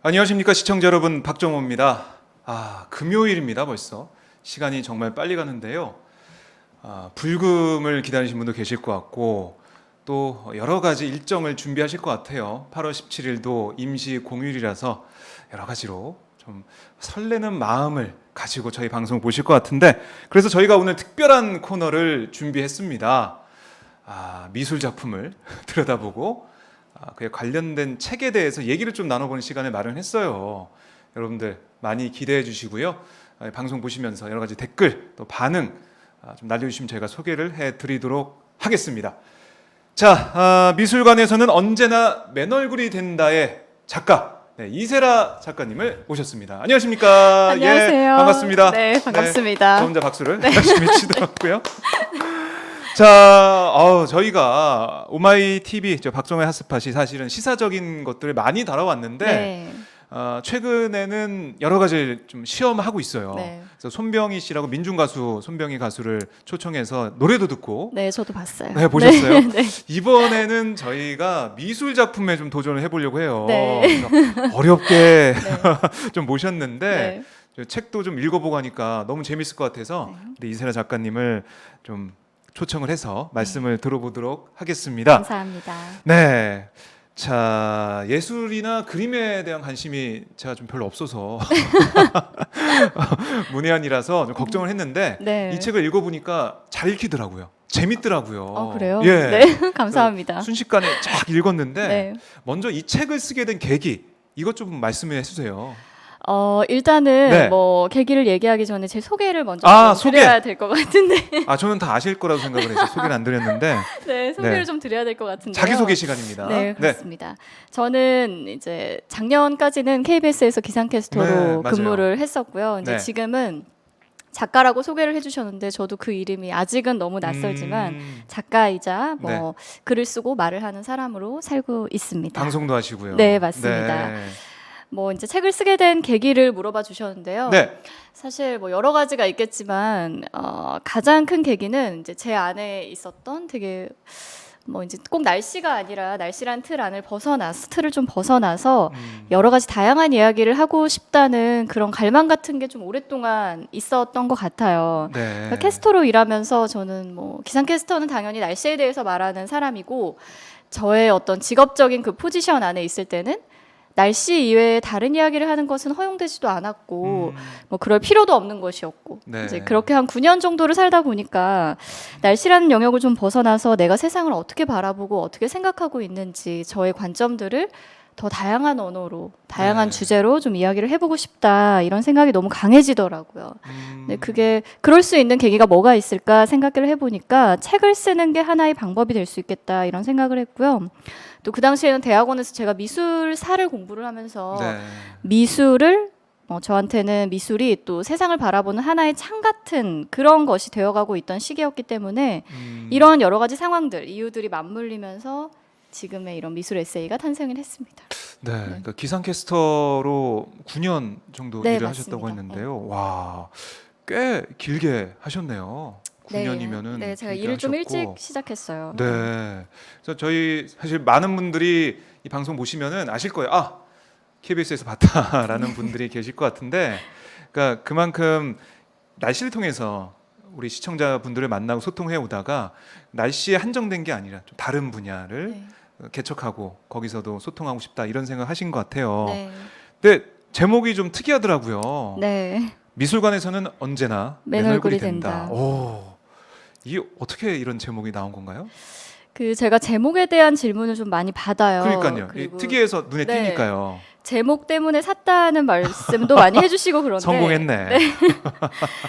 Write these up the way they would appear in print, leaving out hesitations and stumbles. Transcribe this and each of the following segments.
안녕하십니까 시청자 여러분, 박정호입니다. 금요일입니다. 벌써 시간이 정말 빨리 가는데요. 불금을 기다리신 분도 계실 것 같고 또 여러 가지 일정을 준비하실 것 같아요. 8월 17일도 임시 공휴일이라서 여러 가지로 좀 설레는 마음을 가지고 저희 방송 보실 것 같은데, 그래서 저희가 오늘 특별한 코너를 준비했습니다. 미술 작품을 들여다보고 그에 관련된 책에 대해서 얘기를 좀 나눠보는 시간을 마련했어요. 여러분들 많이 기대해 주시고요. 방송 보시면서 여러 가지 댓글 또 반응 좀 날려주시면 저희가 소개를 해드리도록 하겠습니다. 자, 미술관에서는 언제나 맨 얼굴이 된다의 작가 이세라 작가님을 모셨습니다. 안녕하십니까? 안녕하세요. 예, 반갑습니다. 네, 반갑습니다. 저 혼자 박수를 열심히 치더라고요. 자, 저희가 오마이 TV 박정호의 핫스팟이 사실은 시사적인 것들을 많이 다뤄왔는데 네. 최근에는 여러 가지를 좀 시험하고 있어요. 네. 그래서 손병희 씨라고 민중 가수 손병희 가수를 초청해서 노래도 듣고. 네, 저도 봤어요. 네, 보셨어요? 네. 이번에는 저희가 미술 작품에 좀 도전을 해보려고 해요. 네. 그래서 어렵게 네. 좀 모셨는데 네. 책도 좀 읽어보고 하니까 너무 재밌을 것 같아서 우리 이세라 작가님을 좀 초청을 해서 말씀을 들어보도록 하겠습니다. 감사합니다. 네. 자, 예술이나 그림에 대한 관심이 제가 좀 별로 없어서 문외한이라서 좀 걱정을 했는데 네. 이 책을 읽어보니까 잘 읽히더라고요. 재밌더라고요. 그래요? 예. 네, 감사합니다. 순식간에 쫙 읽었는데 네. 먼저 이 책을 쓰게 된 계기, 이것 좀 말씀해 주세요. 일단은 네. 뭐 계기를 얘기하기 전에 제 소개를 먼저 좀 소개. 드려야 될 것 같은데. 저는 다 아실 거라고 생각을 해서 소개를 안 드렸는데 네, 소개를 네. 좀 드려야 될 것 같은데요. 자기소개 시간입니다. 네, 그렇습니다. 저는 이제 작년까지는 KBS에서 기상캐스터로 네, 맞아요. 근무를 했었고요. 이제 네. 지금은 작가라고 소개를 해주셨는데 저도 그 이름이 아직은 너무 낯설지만 작가이자 뭐 글을 쓰고 말을 하는 사람으로 살고 있습니다. 방송도 하시고요. 네, 맞습니다. 네. 뭐 이제 책을 쓰게 된 계기를 물어봐 주셨는데요. 네. 사실 뭐 여러 가지가 있겠지만 가장 큰 계기는 이제 제 안에 있었던 되게 뭐 이제 꼭 날씨가 아니라 날씨란 틀을 좀 벗어나서 여러 가지 다양한 이야기를 하고 싶다는 그런 갈망 같은 게 좀 오랫동안 있었던 것 같아요. 네. 그러니까 캐스터로 일하면서 저는 뭐 기상캐스터는 당연히 날씨에 대해서 말하는 사람이고 저의 어떤 직업적인 그 포지션 안에 있을 때는 날씨 이외에 다른 이야기를 하는 것은 허용되지도 않았고 뭐 그럴 필요도 없는 것이었고 네. 이제 그렇게 한 9년 정도를 살다 보니까 날씨라는 영역을 좀 벗어나서 내가 세상을 어떻게 바라보고 어떻게 생각하고 있는지 저의 관점들을 더 다양한 언어로 다양한 주제로 좀 이야기를 해보고 싶다 이런 생각이 너무 강해지더라고요. 근데 그게 그럴 수 있는 계기가 뭐가 있을까 생각을 해보니까 책을 쓰는 게 하나의 방법이 될 수 있겠다 이런 생각을 했고요. 또 그 당시에는 대학원에서 제가 미술사를 공부를 하면서 미술을 저한테는 미술이 또 세상을 바라보는 하나의 창 같은 그런 것이 되어가고 있던 시기였기 때문에 이런 여러 가지 상황들, 이유들이 맞물리면서 지금의 이런 미술 에세이가 탄생을 했습니다. 네, 그러니까 기상캐스터로 9년 정도 네, 일을 맞습니다. 하셨다고 했는데요. 와, 꽤 길게 하셨네요. 9년이면은 네, 제가 일을 좀 일찍 시작했어요. 네, 그래서 저희 사실 많은 분들이 이 방송 보시면은 아실 거예요. KBS에서 봤다라는 분들이 계실 것 같은데, 그러니까 그만큼 날씨를 통해서 우리 시청자분들을 만나고 소통해 오다가 날씨에 한정된 게 아니라 좀 다른 분야를 개척하고 거기서도 소통하고 싶다 이런 생각 하신 것 같아요. 네. 근데 제목이 좀 특이하더라고요. 네. 미술관에서는 언제나 맨 얼굴이 된다. 이게 어떻게 이런 제목이 나온 건가요? 그 제가 제목에 대한 질문을 좀 많이 받아요. 그러니까요. 그리고 특이해서 눈에 네. 띄니까요. 제목 때문에 샀다는 말씀도 많이 해주시고 그런데 성공했네.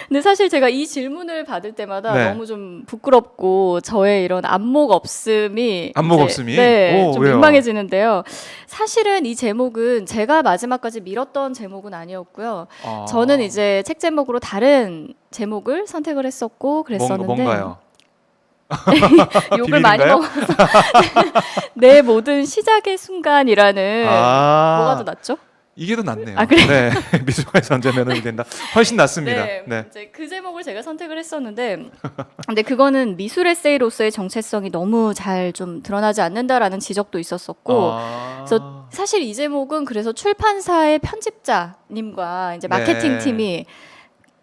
근데 사실 제가 이 질문을 받을 때마다 네. 너무 좀 부끄럽고 저의 이런 안목 없음이 좀 왜요? 민망해지는데요. 사실은 이 제목은 제가 마지막까지 밀었던 제목은 아니었고요. 저는 이제 책 제목으로 다른 제목을 선택을 했었고 그랬었는데 뭔가요? 욕을 많이 먹어서 내 모든 시작의 순간이라는 뭐가 더 낫죠? 이게 더 낫네요. 아, 그래요? 네, 미술관에서 언제 면허이 된다. 훨씬 낫습니다. 네, 네. 이제 그 제목을 제가 선택을 했었는데, 근데 그거는 미술 에세이로서의 정체성이 너무 잘 좀 드러나지 않는다라는 지적도 있었었고, 아, 그래서 사실 이 제목은 그래서 출판사의 편집자님과 이제 마케팅 네. 팀이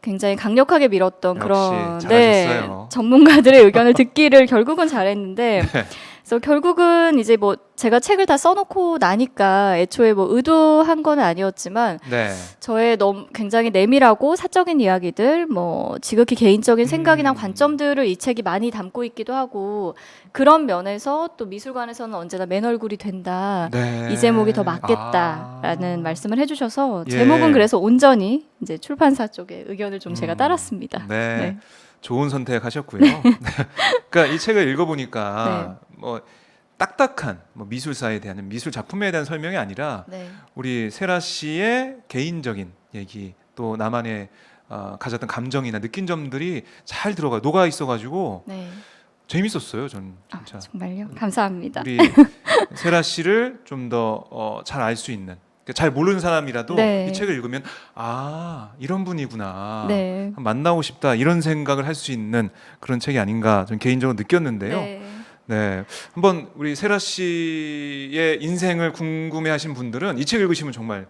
굉장히 강력하게 밀었던 역시 그런 잘하셨어요. 전문가들의 의견을 듣기를 결국은 잘했는데, 네. 그래서 결국은 이제 뭐 제가 책을 다 써놓고 나니까 애초에 뭐 의도한 건 아니었지만 네. 저의 너무 굉장히 내밀하고 사적인 이야기들, 뭐 지극히 개인적인 생각이나 관점들을 이 책이 많이 담고 있기도 하고, 그런 면에서 또 미술관에서는 언제나 맨 얼굴이 된다. 네. 이 제목이 더 맞겠다라는 아. 말씀을 해주셔서 예. 제목은 그래서 온전히 이제 출판사 쪽의 의견을 좀 제가 따랐습니다. 네. 네. 좋은 선택하셨고요. 그러니까 이 책을 읽어보니까 뭐 딱딱한 뭐 미술사에 대한 미술 작품에 대한 설명이 아니라 네. 우리 세라 씨의 개인적인 얘기 또 나만의 가졌던 감정이나 느낀 점들이 잘 들어가 녹아 있어가지고 네. 재밌었어요. 전 아, 진짜 정말요? 감사합니다. 우리 세라 씨를 좀 더 잘 알 수 있는. 그러니까 잘 모르는 사람이라도 네. 이 책을 읽으면 아 이런 분이구나. 네. 만나고 싶다 이런 생각을 할 수 있는 그런 책이 아닌가 저는 개인적으로 느꼈는데요. 네. 네, 한번 우리 세라 씨의 인생을 궁금해하신 분들은 이 책 읽으시면 정말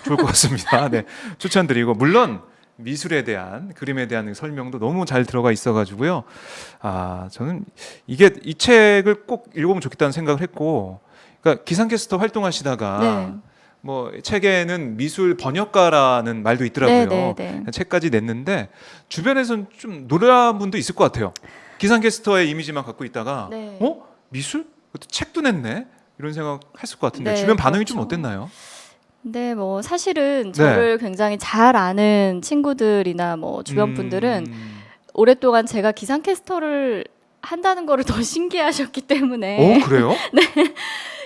좋을 것 같습니다. 네, 추천드리고 물론 미술에 대한 그림에 대한 설명도 너무 잘 들어가 있어가지고요. 아 저는 이 책을 꼭 읽어보면 좋겠다는 생각을 했고, 그러니까 기상캐스터 활동하시다가. 네. 뭐 책에는 미술 번역가라는 말도 있더라고요. 네, 네, 네. 책까지 냈는데 주변에서는 좀 놀란 분도 있을 것 같아요. 기상캐스터의 이미지만 갖고 있다가 네. 미술? 그것도 책도 냈네? 이런 생각 했을 것 같은데 네, 주변 반응이 좀 그렇죠. 어땠나요? 근데 뭐 사실은 저를 굉장히 잘 아는 친구들이나 뭐 주변 분들은 오랫동안 제가 기상캐스터를 한다는 거를 더 신기해하셨기 때문에 그래요?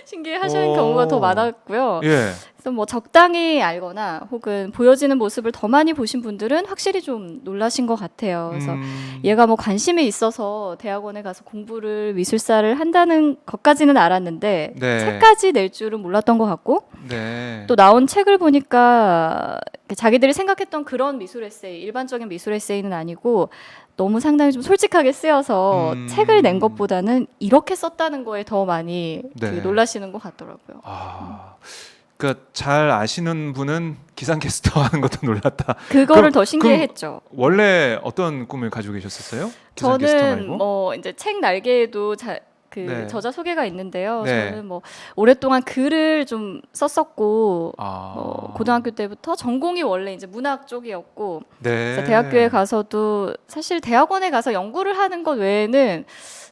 신기해하시는 오. 경우가 더 많았고요. 예. 그래서 뭐 적당히 알거나 혹은 보여지는 모습을 더 많이 보신 분들은 확실히 좀 놀라신 것 같아요. 그래서 얘가 뭐 관심이 있어서 대학원에 가서 공부를 미술사를 한다는 것까지는 알았는데 네. 책까지 낼 줄은 몰랐던 것 같고, 네. 또 나온 책을 보니까 자기들이 생각했던 그런 미술 에세이, 일반적인 미술 에세이는 아니고 너무 상당히 좀 솔직하게 쓰여서 책을 낸 것보다는 이렇게 썼다는 거에 더 많이 네. 되게 놀라시는 것 같더라고요. 그러니까 잘 아시는 분은 기상캐스터 하는 것도 놀랐다. 그거를 그럼- 더 신기해했죠. 원래 어떤 꿈을 가지고 계셨었어요? 기상캐스터 저는 말고? 뭐 이제 책 날개에도 네. 저자 소개가 있는데요. 네. 저는 뭐 오랫동안 글을 좀 썼었고, 아. 고등학교 때부터 전공이 원래 이제 문학 쪽이었고, 네. 그래서 대학교에 가서도 사실 대학원에 가서 연구를 하는 것 외에는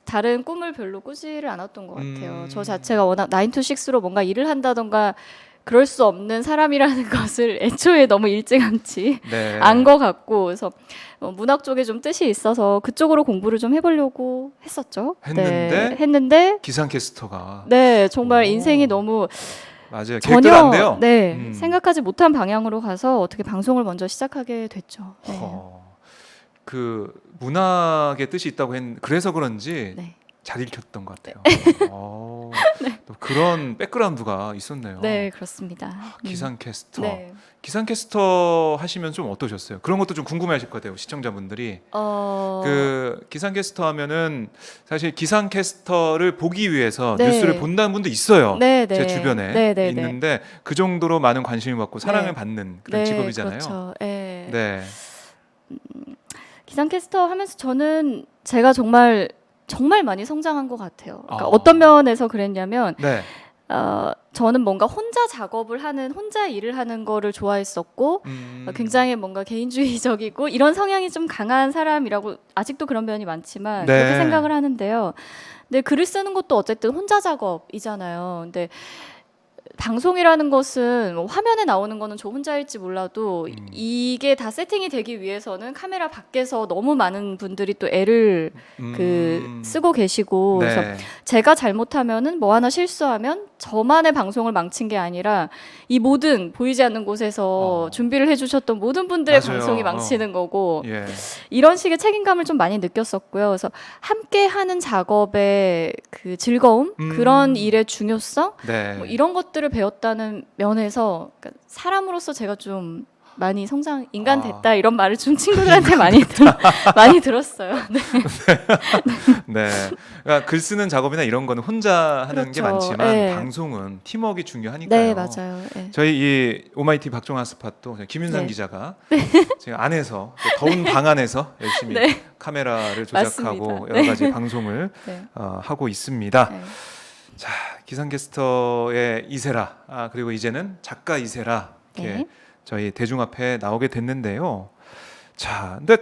다른 꿈을 별로 꾸지를 않았던 것 같아요. 저 자체가 워낙 9 to 6로 뭔가 일을 한다던가 그럴 수 없는 사람이라는 것을 애초에 너무 일찌감치 네. 안 것 같고, 그래서 문학 쪽에 좀 뜻이 있어서 그쪽으로 공부를 좀 해보려고 했었죠. 했는데? 네, 했는데 기상캐스터가 네, 정말 오. 인생이 너무 맞아요. 계획대로 안 돼요. 네, 생각하지 못한 방향으로 가서 어떻게 방송을 먼저 시작하게 됐죠. 네. 그 문학의 뜻이 있다고 했는데 그래서 그런지 네. 잘 읽혔던 것 같아요. 또 그런 백그라운드가 있었네요. 네, 그렇습니다. 기상캐스터. 네. 기상캐스터 하시면 좀 어떠셨어요? 그런 것도 좀 궁금해하실 것 같아요. 시청자분들이. 그 기상캐스터 하면은 사실 기상캐스터를 보기 위해서 네. 뉴스를 본다는 분도 있어요. 네, 네. 제 주변에 네, 네, 네. 있는데 그 정도로 많은 관심을 받고 사랑을 네. 받는 그런 네, 직업이잖아요. 그렇죠. 네. 네. 기상캐스터 하면서 저는 제가 정말 많이 성장한 것 같아요. 그러니까 아. 어떤 면에서 그랬냐면 네. 저는 뭔가 혼자 작업을 하는, 혼자 일을 하는 거를 좋아했었고, 굉장히 뭔가 개인주의적이고 이런 성향이 좀 강한 사람이라고, 아직도 그런 면이 많지만 네. 그렇게 생각을 하는데요. 근데 글을 쓰는 것도 어쨌든 혼자 작업이잖아요. 근데 방송이라는 것은 뭐 화면에 나오는 거는 저 혼자일지 몰라도 이게 다 세팅이 되기 위해서는 카메라 밖에서 너무 많은 분들이 또 애를 쓰고 계시고, 네. 그래서 제가 잘못하면은 뭐 하나 실수하면 저만의 방송을 망친 게 아니라 이 모든 보이지 않는 곳에서 준비를 해주셨던 모든 분들의 맞아요. 방송이 망치는 거고 예. 이런 식의 책임감을 좀 많이 느꼈었고요. 그래서 함께 하는 작업의 그 즐거움, 그런 일의 중요성, 네. 뭐 이런 것들을 배웠다는 면에서 그러니까 사람으로서 제가 좀 많이 성장 인간 됐다 이런 말을 좀 친구들한테 많이 들었어요. 네. 네. 그러니까 글 쓰는 작업이나 이런 거는 혼자 하는 게 그렇죠. 많지만 네. 방송은 팀워크가 중요하니까요. 네, 맞아요. 네. 저희 이 오마이티 박종환 스팟도 김윤상 네. 기자가 제가 안에서 더운 방 안에서 열심히 네. 카메라를 조작하고 맞습니다. 여러 가지 방송을 네. 하고 있습니다. 네. 자, 기상캐스터의 이세라, 그리고 이제는 작가 이세라 이렇게 네. 저희 대중 앞에 나오게 됐는데요. 자, 근데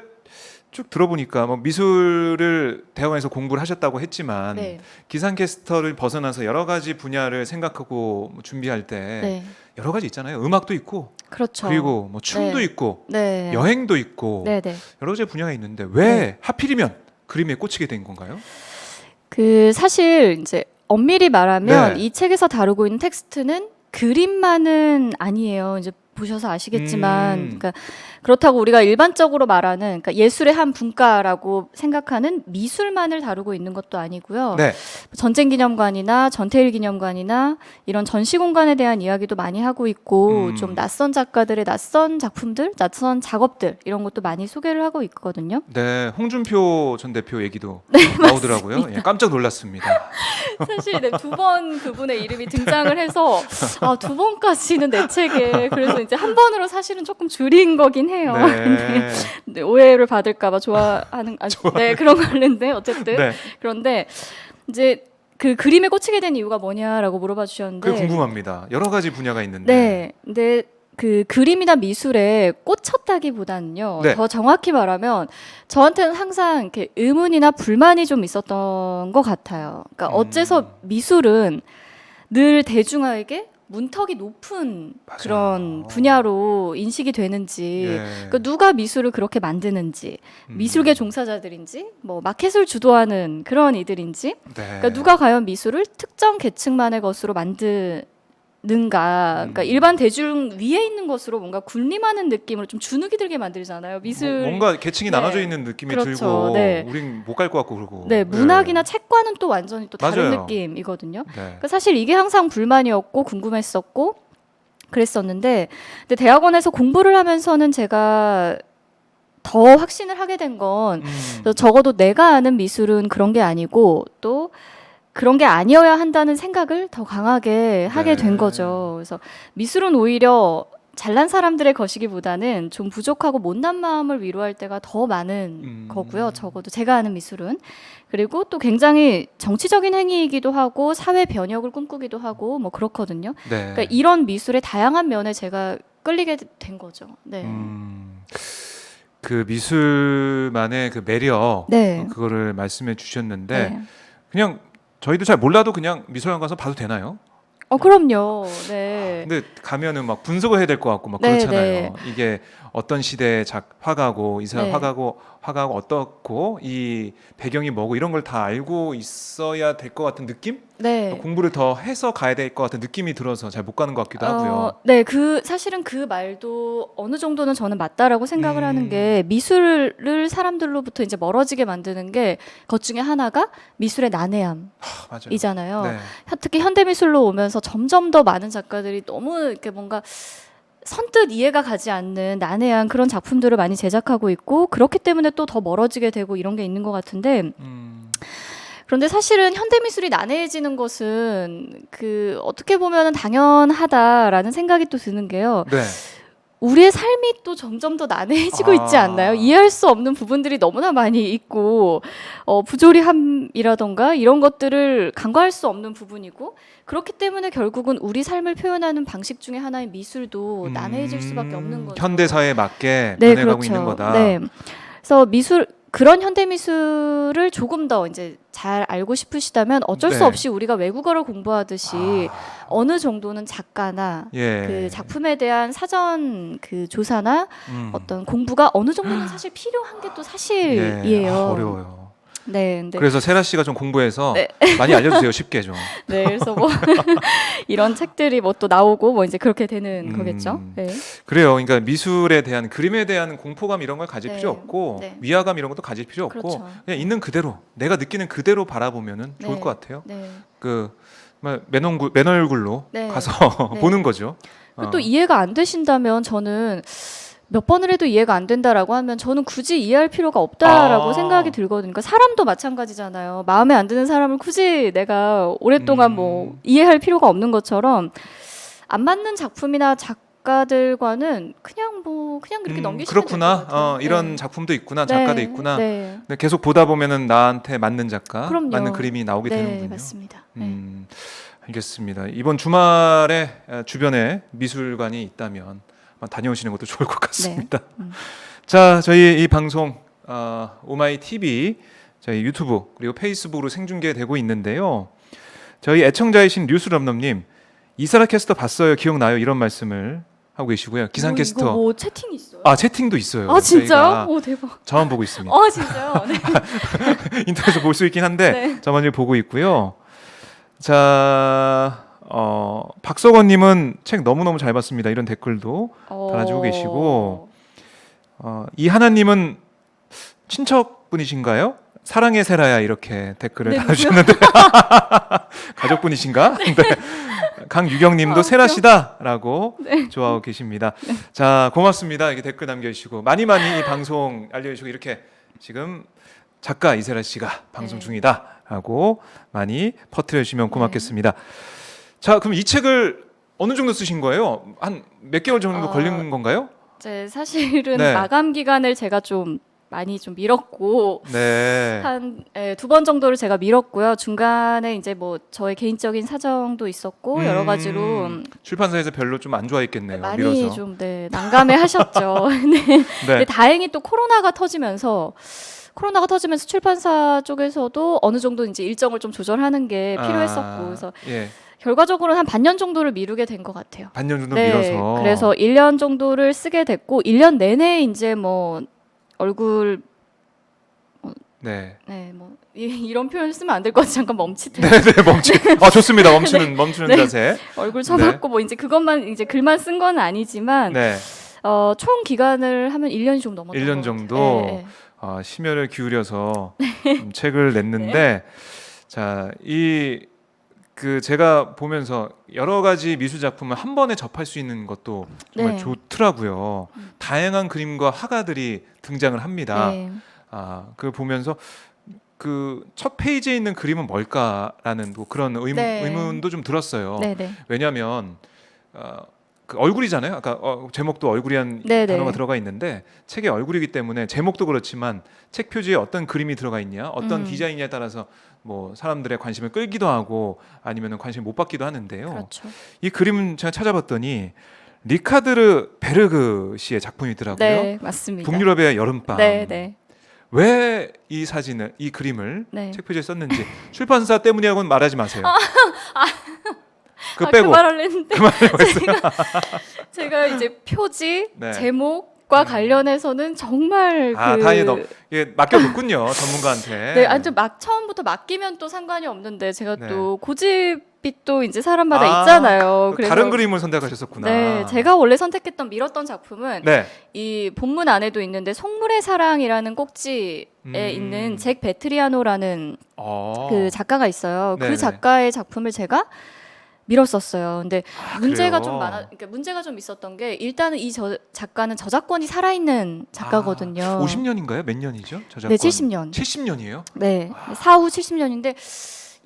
쭉 들어보니까 뭐 미술을 대학원에서 공부를 하셨다고 했지만 네. 기상캐스터를 벗어나서 여러 가지 분야를 생각하고 준비할 때 네. 여러 가지 있잖아요. 음악도 있고 그렇죠. 그리고 뭐 춤도 네. 있고 네. 여행도 있고 네, 네. 여러 가지 분야가 있는데 왜 네. 하필이면 그림에 꽂히게 된 건가요? 그 사실 이제 엄밀히 말하면 네. 이 책에서 다루고 있는 텍스트는 그림만은 아니에요. 이제 보셔서 아시겠지만, 그러니까 그렇다고 우리가 일반적으로 말하는 그러니까 예술의 한 분과라고 생각하는 미술만을 다루고 있는 것도 아니고요. 네. 전쟁기념관이나 전태일기념관이나 이런 전시공간에 대한 이야기도 많이 하고 있고 좀 낯선 작가들의 낯선 작품들, 낯선 작업들 이런 것도 많이 소개를 하고 있거든요. 네, 홍준표 전 대표 얘기도 네, 나오더라고요. 예, 깜짝 놀랐습니다. 사실 네, 두 번 그분의 이름이 등장을 해서 두 번까지는 내 책에 그래서 이제 한 번으로 사실은 조금 줄인 거긴 해요. 네. 네, 오해를 받을까봐 좋아하는 네 그런 거는데 어쨌든 네. 그런데 이제 그 그림에 꽂히게 된 이유가 뭐냐라고 물어봐 주셨는데 그게 궁금합니다. 여러 가지 분야가 있는데. 네, 근데 그 그림이나 미술에 꽂혔다기보다는요. 네. 더 정확히 말하면 저한테는 항상 이렇게 의문이나 불만이 좀 있었던 것 같아요. 그러니까 어째서 미술은 늘 대중화에게 문턱이 높은 맞아요. 그런 분야로 인식이 되는지, 예. 그러니까 누가 미술을 그렇게 만드는지, 미술계 종사자들인지, 뭐 마켓을 주도하는 그런 이들인지, 네. 그러니까 누가 과연 미술을 특정 계층만의 것으로 만드는가, 그러니까 일반 대중 위에 있는 것으로 뭔가 군림하는 느낌으로 좀 주눅이 들게 만들잖아요. 미술 뭔가 계층이 네. 나눠져 있는 느낌이 그렇죠. 들고 네. 우린 못 갈 것 같고 그러고. 네, 문학이나 책과는 또 완전히 또 다른 맞아요. 느낌이거든요. 네. 그러니까 사실 이게 항상 불만이었고 궁금했었고 그랬었는데 근데 대학원에서 공부를 하면서는 제가 더 확신을 하게 된 건 적어도 내가 아는 미술은 그런 게 아니고 또 그런 게 아니어야 한다는 생각을 더 강하게 하게 된 거죠. 그래서 미술은 오히려 잘난 사람들의 것이기보다는 좀 부족하고 못난 마음을 위로할 때가 더 많은 거고요. 적어도 제가 아는 미술은. 그리고 또 굉장히 정치적인 행위이기도 하고 사회 변혁을 꿈꾸기도 하고 뭐 그렇거든요. 네. 그러니까 이런 미술의 다양한 면에 제가 끌리게 된 거죠. 네. 그 미술만의 그 매력 네. 그거를 말씀해 주셨는데 네. 그냥 저희도 잘 몰라도 그냥 미술관 가서 봐도 되나요? 그럼요. 네. 근데 가면은 막 분석을 해야 될 것 같고 막 네, 그렇잖아요. 네. 이게 어떤 시대의 화가고 이 사람 네. 화가가 어떻고 이 배경이 뭐고 이런 걸 다 알고 있어야 될 것 같은 느낌? 네. 공부를 더 해서 가야 될 것 같은 느낌이 들어서 잘 못 가는 것 같기도 하고요. 네, 사실은 그 말도 어느 정도는 저는 맞다라고 생각을 하는 게 미술을 사람들로부터 이제 멀어지게 만드는 게 것 중에 하나가 미술의 난해함이잖아요. 맞아요. 네. 특히 현대미술로 오면서 점점 더 많은 작가들이 너무 이렇게 뭔가 선뜻 이해가 가지 않는 난해한 그런 작품들을 많이 제작하고 있고 그렇기 때문에 또 더 멀어지게 되고 이런 게 있는 것 같은데 그런데 사실은 현대미술이 난해해지는 것은 그 어떻게 보면 당연하다라는 생각이 또 드는 게요. 네. 우리의 삶이 또 점점 더 난해해지고 있지 않나요? 이해할 수 없는 부분들이 너무나 많이 있고 부조리함이라던가 이런 것들을 간과할 수 없는 부분이고 그렇기 때문에 결국은 우리 삶을 표현하는 방식 중에 하나인 미술도 난해해질 수밖에 없는 거죠. 현대 사회에 맞게 네, 변해가고 그렇죠. 있는 거다. 네. 그래서 그런 현대미술을 조금 더 이제 잘 알고 싶으시다면 어쩔 수 네. 없이 우리가 외국어를 공부하듯이 어느 정도는 작가나 예. 그 작품에 대한 사전 그 조사나 어떤 공부가 어느 정도는 사실 필요한 게 또 사실이에요. 어려워요. 네, 네. 그래서 세라 씨가 좀 공부해서 네. 많이 알려주세요. 쉽게 좀. 네, 그래서 뭐 이런 책들이 뭐 또 나오고 뭐 이제 그렇게 되는 거겠죠. 네. 그래요. 그러니까 미술에 대한 그림에 대한 공포감 이런 걸 가질 네. 필요 없고 네. 위화감 이런 것도 가질 필요 없고 그렇죠. 그냥 있는 그대로 내가 느끼는 그대로 바라보면은 좋을 네. 것 같아요. 네. 그 맨얼굴로 네. 가서 네. 보는 거죠. 그리고 또 이해가 안 되신다면 저는 몇 번을 해도 이해가 안 된다라고 하면 저는 굳이 이해할 필요가 없다라고 아. 생각이 들거든요. 그러니까 사람도 마찬가지잖아요. 마음에 안 드는 사람을 굳이 내가 오랫동안 뭐 이해할 필요가 없는 것처럼 안 맞는 작품이나 작가들과는 그냥 그렇게 넘기시면 될 그렇구나. 것 같아요. 이런 네. 작품도 있구나. 작가도 네. 있구나. 네. 근데 계속 보다 보면은 나한테 맞는 작가, 그럼요. 맞는 그림이 나오게 네, 되는군요. 맞습니다. 네. 알겠습니다. 이번 주말에 주변에 미술관이 있다면 다녀오시는 것도 좋을 것 같습니다. 네. 자, 저희 이 방송 오마이 TV 저희 유튜브 그리고 페이스북으로 생중계되고 있는데요. 저희 애청자이신 뉴스럼넘님 이사라 캐스터 봤어요, 기억나요? 이런 말씀을 하고 계시고요. 기상 캐스터. 이거 뭐 채팅이 있어요? 채팅도 있어요. 아 진짜요? 저희가 오 대박. 저만 보고 있습니다. 진짜요? 네. 인터넷에서 볼 수 있긴 한데 네. 저만 보고 있고요. 자, 박석원님은 책 너무너무 잘 봤습니다. 이런 댓글도 달아주고 계시고 이하나님은 친척분이신가요? 사랑의 세라야 이렇게 댓글을 네, 달아주셨는데 가족분이신가? 네. 강유경님도 웃겨. 세라시다라고 좋아하고 계십니다. 자, 고맙습니다. 이렇게 댓글 남겨주시고 많이 이 방송 알려주시고 이렇게 지금 작가 이세라 씨가 방송 중이다라고 많이 퍼뜨려 주시면 고맙겠습니다. 자, 그럼 이 책을 어느 정도 쓰신 거예요? 한 몇 개월 정도 걸린 건가요? 이제 사실은 네. 마감 기간을 제가 좀 많이 좀 미뤘고 네. 한 두 번 정도를 제가 미뤘고요. 중간에 이제 뭐 저의 개인적인 사정도 있었고 여러 가지로 출판사에서 별로 좀 안 좋아했겠네요. 많이 밀어서. 좀 난감해하셨죠. 네. 근데 다행히 또 코로나가 터지면서 출판사 쪽에서도 어느 정도 이제 일정을 좀 조절하는 게 필요했었고 그래서 결과적으로는 한 반년 정도를 미루게 된 것 같아요. 반년 정도 밀어서. 그래서 1년 정도를 쓰게 됐고 1년 내내 이제 뭐 얼굴 뭐 이런 표현 쓰면 안 될 것 같아. 잠깐 멈칫해. 좋습니다. 멈추는 자세. 얼굴 쳐봤고 뭐 이제 그것만 이제 글만 쓴 건 아니지만 총 기간을 하면 1년이 좀 넘었던 1년 것 정도 같아요. 심혈을 기울여서 책을 냈는데 자, 제가 보면서 여러 가지 미술 작품을 한 번에 접할 수 있는 것도 정말 좋더라고요. 다양한 그림과 화가들이 등장을 합니다. 그걸 보면서 그 첫 페이지에 있는 그림은 뭘까라는 그런 의문도 좀 들었어요. 왜냐하면 그 얼굴이잖아요. 아까 제목도 얼굴이란 단어가 들어가 있는데 책의 얼굴이기 때문에 제목도 그렇지만 책 표지에 어떤 그림이 들어가 있냐, 어떤 디자인에 따라서 뭐 사람들의 관심을 끌기도 하고 아니면 관심을 못 받기도 하는데요. 그렇죠. 이 그림은 제가 찾아봤더니 리카르드 베르그 씨의 작품이더라고요. 네, 맞습니다. 북유럽의 여름밤. 네. 왜 이 그림을 책 표지에 썼는지 출판사 때문이라고는 말하지 마세요. 그거 빼고. 그 말을 했는데 했어요. 제가 이제 표지, 제목과 관련해서는 정말 다행히 맡겨뒀군요. 전문가한테. 네, 아무튼 처음부터 맡기면 또 상관이 없는데 제가 또 고집이 또 이제 사람마다 있잖아요. 그래서 다른 그림을 선택하셨었구나. 네, 제가 원래 미뤘던 작품은 이 본문 안에도 있는데 속물의 사랑이라는 꼭지에 있는 잭 베트리아노라는 그 작가가 있어요. 그 작가의 작품을 제가 밀었었어요. 근데 문제가 좀 있었던 게 일단은 이 작가는 저작권이 살아있는 작가거든요. 50년인가요? 몇 년이죠? 저작권? 네, 70년. 70년이에요? 네, 사후 70년인데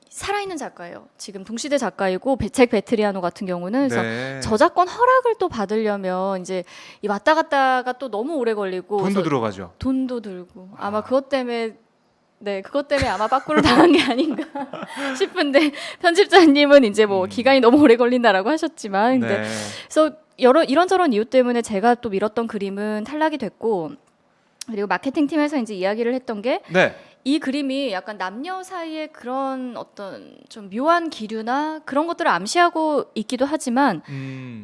살아있는 작가예요. 지금 동시대 작가이고 잭 베트리아노 같은 경우는 그래서 저작권 허락을 또 받으려면 이제 이 왔다 갔다가 또 너무 오래 걸리고 돈도 들어가죠. 돈도 들고 아마 그것 때문에 아마 빠꾸를 당한 게 아닌가 싶은데 편집자님은 이제 뭐 기간이 너무 오래 걸린다라고 하셨지만 근데 그래서 이런저런 이유 때문에 제가 또 밀었던 그림은 탈락이 됐고 그리고 마케팅 팀에서 이제 이야기를 했던 게 이 그림이 약간 남녀 사이의 그런 어떤 좀 묘한 기류나 그런 것들을 암시하고 있기도 하지만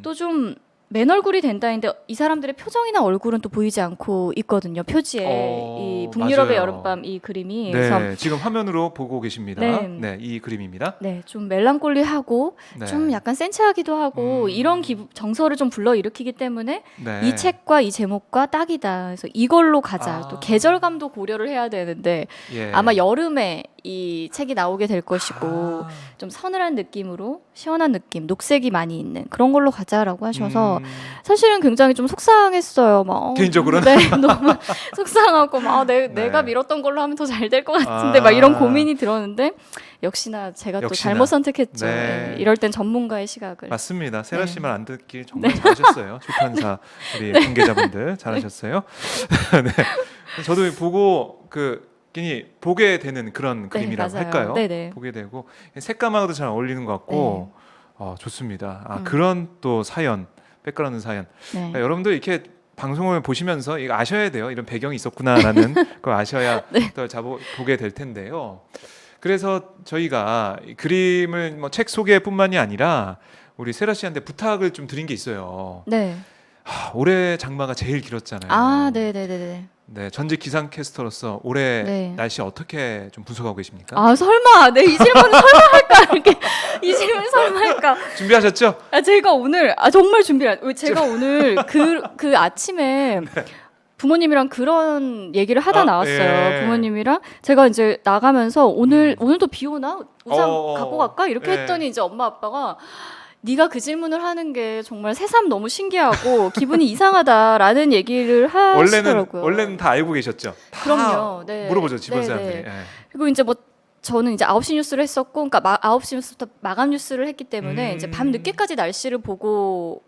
또 좀 맨 얼굴이 된다는데 이 사람들의 표정이나 얼굴은 또 보이지 않고 있거든요. 표지에 이 북유럽의 맞아요. 여름밤 이 그림이 네, 그래서 지금 화면으로 보고 계십니다. 네. 네, 이 그림입니다. 네, 좀 멜랑콜리하고 네. 좀 약간 센치하기도 하고 이런 정서를 좀 불러일으키기 때문에 네. 이 책과 이 제목과 딱이다. 그래서 이걸로 가자. 아. 또 계절감도 고려를 해야 되는데 예. 아마 여름에 이 책이 나오게 될 것이고 아. 좀 서늘한 느낌으로 시원한 느낌, 녹색이 많이 있는 그런 걸로 가자라고 하셔서 사실은 굉장히 좀 속상했어요. 막 개인적으로는? 네, 너무 속상하고 막 네. 내가 밀었던 걸로 하면 더 잘 될 것 같은데 막 이런 고민이 들었는데 역시나 제가 또 역시나. 잘못 선택했죠. 네. 네, 이럴 땐 전문가의 시각을. 맞습니다. 세라 네. 씨 말 안 듣길 정말 잘하셨어요. 출판사 우리 관계자분들 잘하셨어요. 네. 저도 보고 괜히 보게 되는 그런 그림이라고 맞아요. 할까요? 네네. 보게 되고 색감하고도 잘 어울리는 것 같고 좋습니다. 그런 또 사연, 백그라운드 사연. 네. 그러니까 여러분들 이렇게 방송을 보시면서 이거 아셔야 돼요. 이런 배경이 있었구나라는 걸 아셔야 또 보게 될 텐데요. 그래서 저희가 이 그림을 뭐 책 소개뿐만이 아니라 우리 세라 씨한테 부탁을 좀 드린 게 있어요. 네. 올해 장마가 제일 길었잖아요. 아, 네네네네. 네, 전직 기상캐스터로서 올해 네. 날씨 어떻게 좀 분석하고 계십니까? 아 설마 이 질문 설마 할까 이렇게 이 질문 설마 할까? 준비하셨죠? 제가 오늘 정말 제가 오늘 그 아침에 부모님이랑 그런 얘기를 하다 나왔어요. 예. 부모님이랑 제가 이제 나가면서 오늘도 비 오나? 우산 갖고 갈까? 이렇게 예. 했더니 이제 엄마 아빠가 네가 그 질문을 하는 게 정말 새삼 너무 신기하고 기분이 이상하다라는 얘기를 하시더라고요. 원래는 다 알고 계셨죠? 다 그럼요. 네. 물어보죠 주변 네, 사람들이. 네. 예. 그리고 이제 뭐 저는 이제 9시 뉴스를 했었고, 그러니까 9시 뉴스부터 마감 뉴스를 했기 때문에 이제 밤 늦게까지 날씨를 보고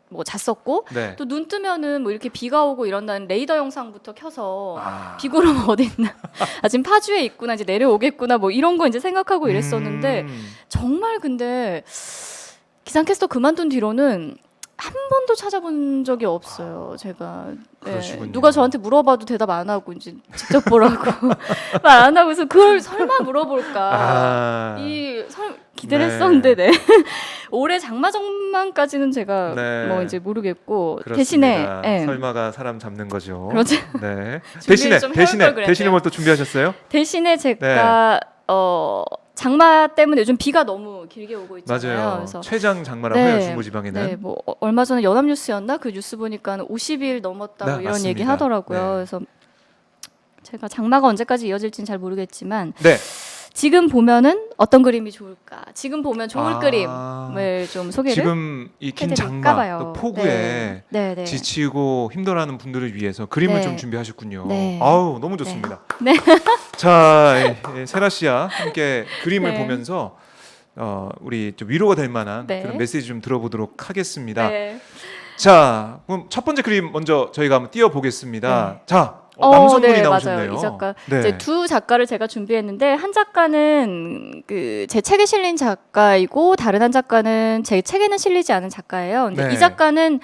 뭐 잤었고, 네. 또 눈 뜨면은 뭐 이렇게 비가 오고 이런다는 레이더 영상부터 켜서 아. 비구름 어디 있나, 지금 파주에 있구나, 이제 내려오겠구나, 뭐 이런 거 이제 생각하고 이랬었는데 정말 근데 기상캐스터 그만둔 뒤로는 한 번도 찾아본 적이 없어요. 제가 그러시군요. 누가 저한테 물어봐도 대답 안 하고 이제 직접 보라고 말 안 하고 해서 그걸 설마 물어볼까 기대를 네. 했었는데 네. 올해 장마 전망까지는 제가 네. 뭐 이제 모르겠고 그렇습니다. 대신에 예. 설마가 사람 잡는 거죠. 그렇죠. 네. 준비를 좀 해올 걸 그랬네요. 대신에 뭘 또 준비하셨어요? 대신에 제가 장마 때문에 요즘 비가 너무 길게 오고 있잖아요. 맞아요. 그래서 최장 장마라고요. 네. 중부지방에는. 네, 뭐 얼마 전에 연합뉴스였나 그 뉴스 보니까 50일 넘었다고 네, 이런 맞습니다. 얘기 하더라고요. 네. 그래서 제가 장마가 언제까지 이어질지는 잘 모르겠지만 네. 지금 보면은 어떤 그림이 좋을까? 지금 보면 좋을 그림을 좀 소개를 지금 이 긴 해드릴까 장마 봐요. 또 폭우에 네. 네, 네. 지치고 힘들어하는 분들을 위해서 그림을 네. 좀 준비하셨군요. 네. 아우 너무 좋습니다. 네. 자, 세라 씨와 함께 그림을 네. 보면서 우리 좀 위로가 될 만한 네. 그런 메시지 좀 들어보도록 하겠습니다. 네. 자, 그럼 첫 번째 그림 먼저 저희가 한번 띄워 보겠습니다. 네. 자, 남성분이 네, 나오셨네요. 맞아요. 이 작가. 네. 이제 두 작가를 제가 준비했는데 한 작가는 그 제 책에 실린 작가이고 다른 한 작가는 제 책에는 실리지 않은 작가예요. 근데 네. 이 작가는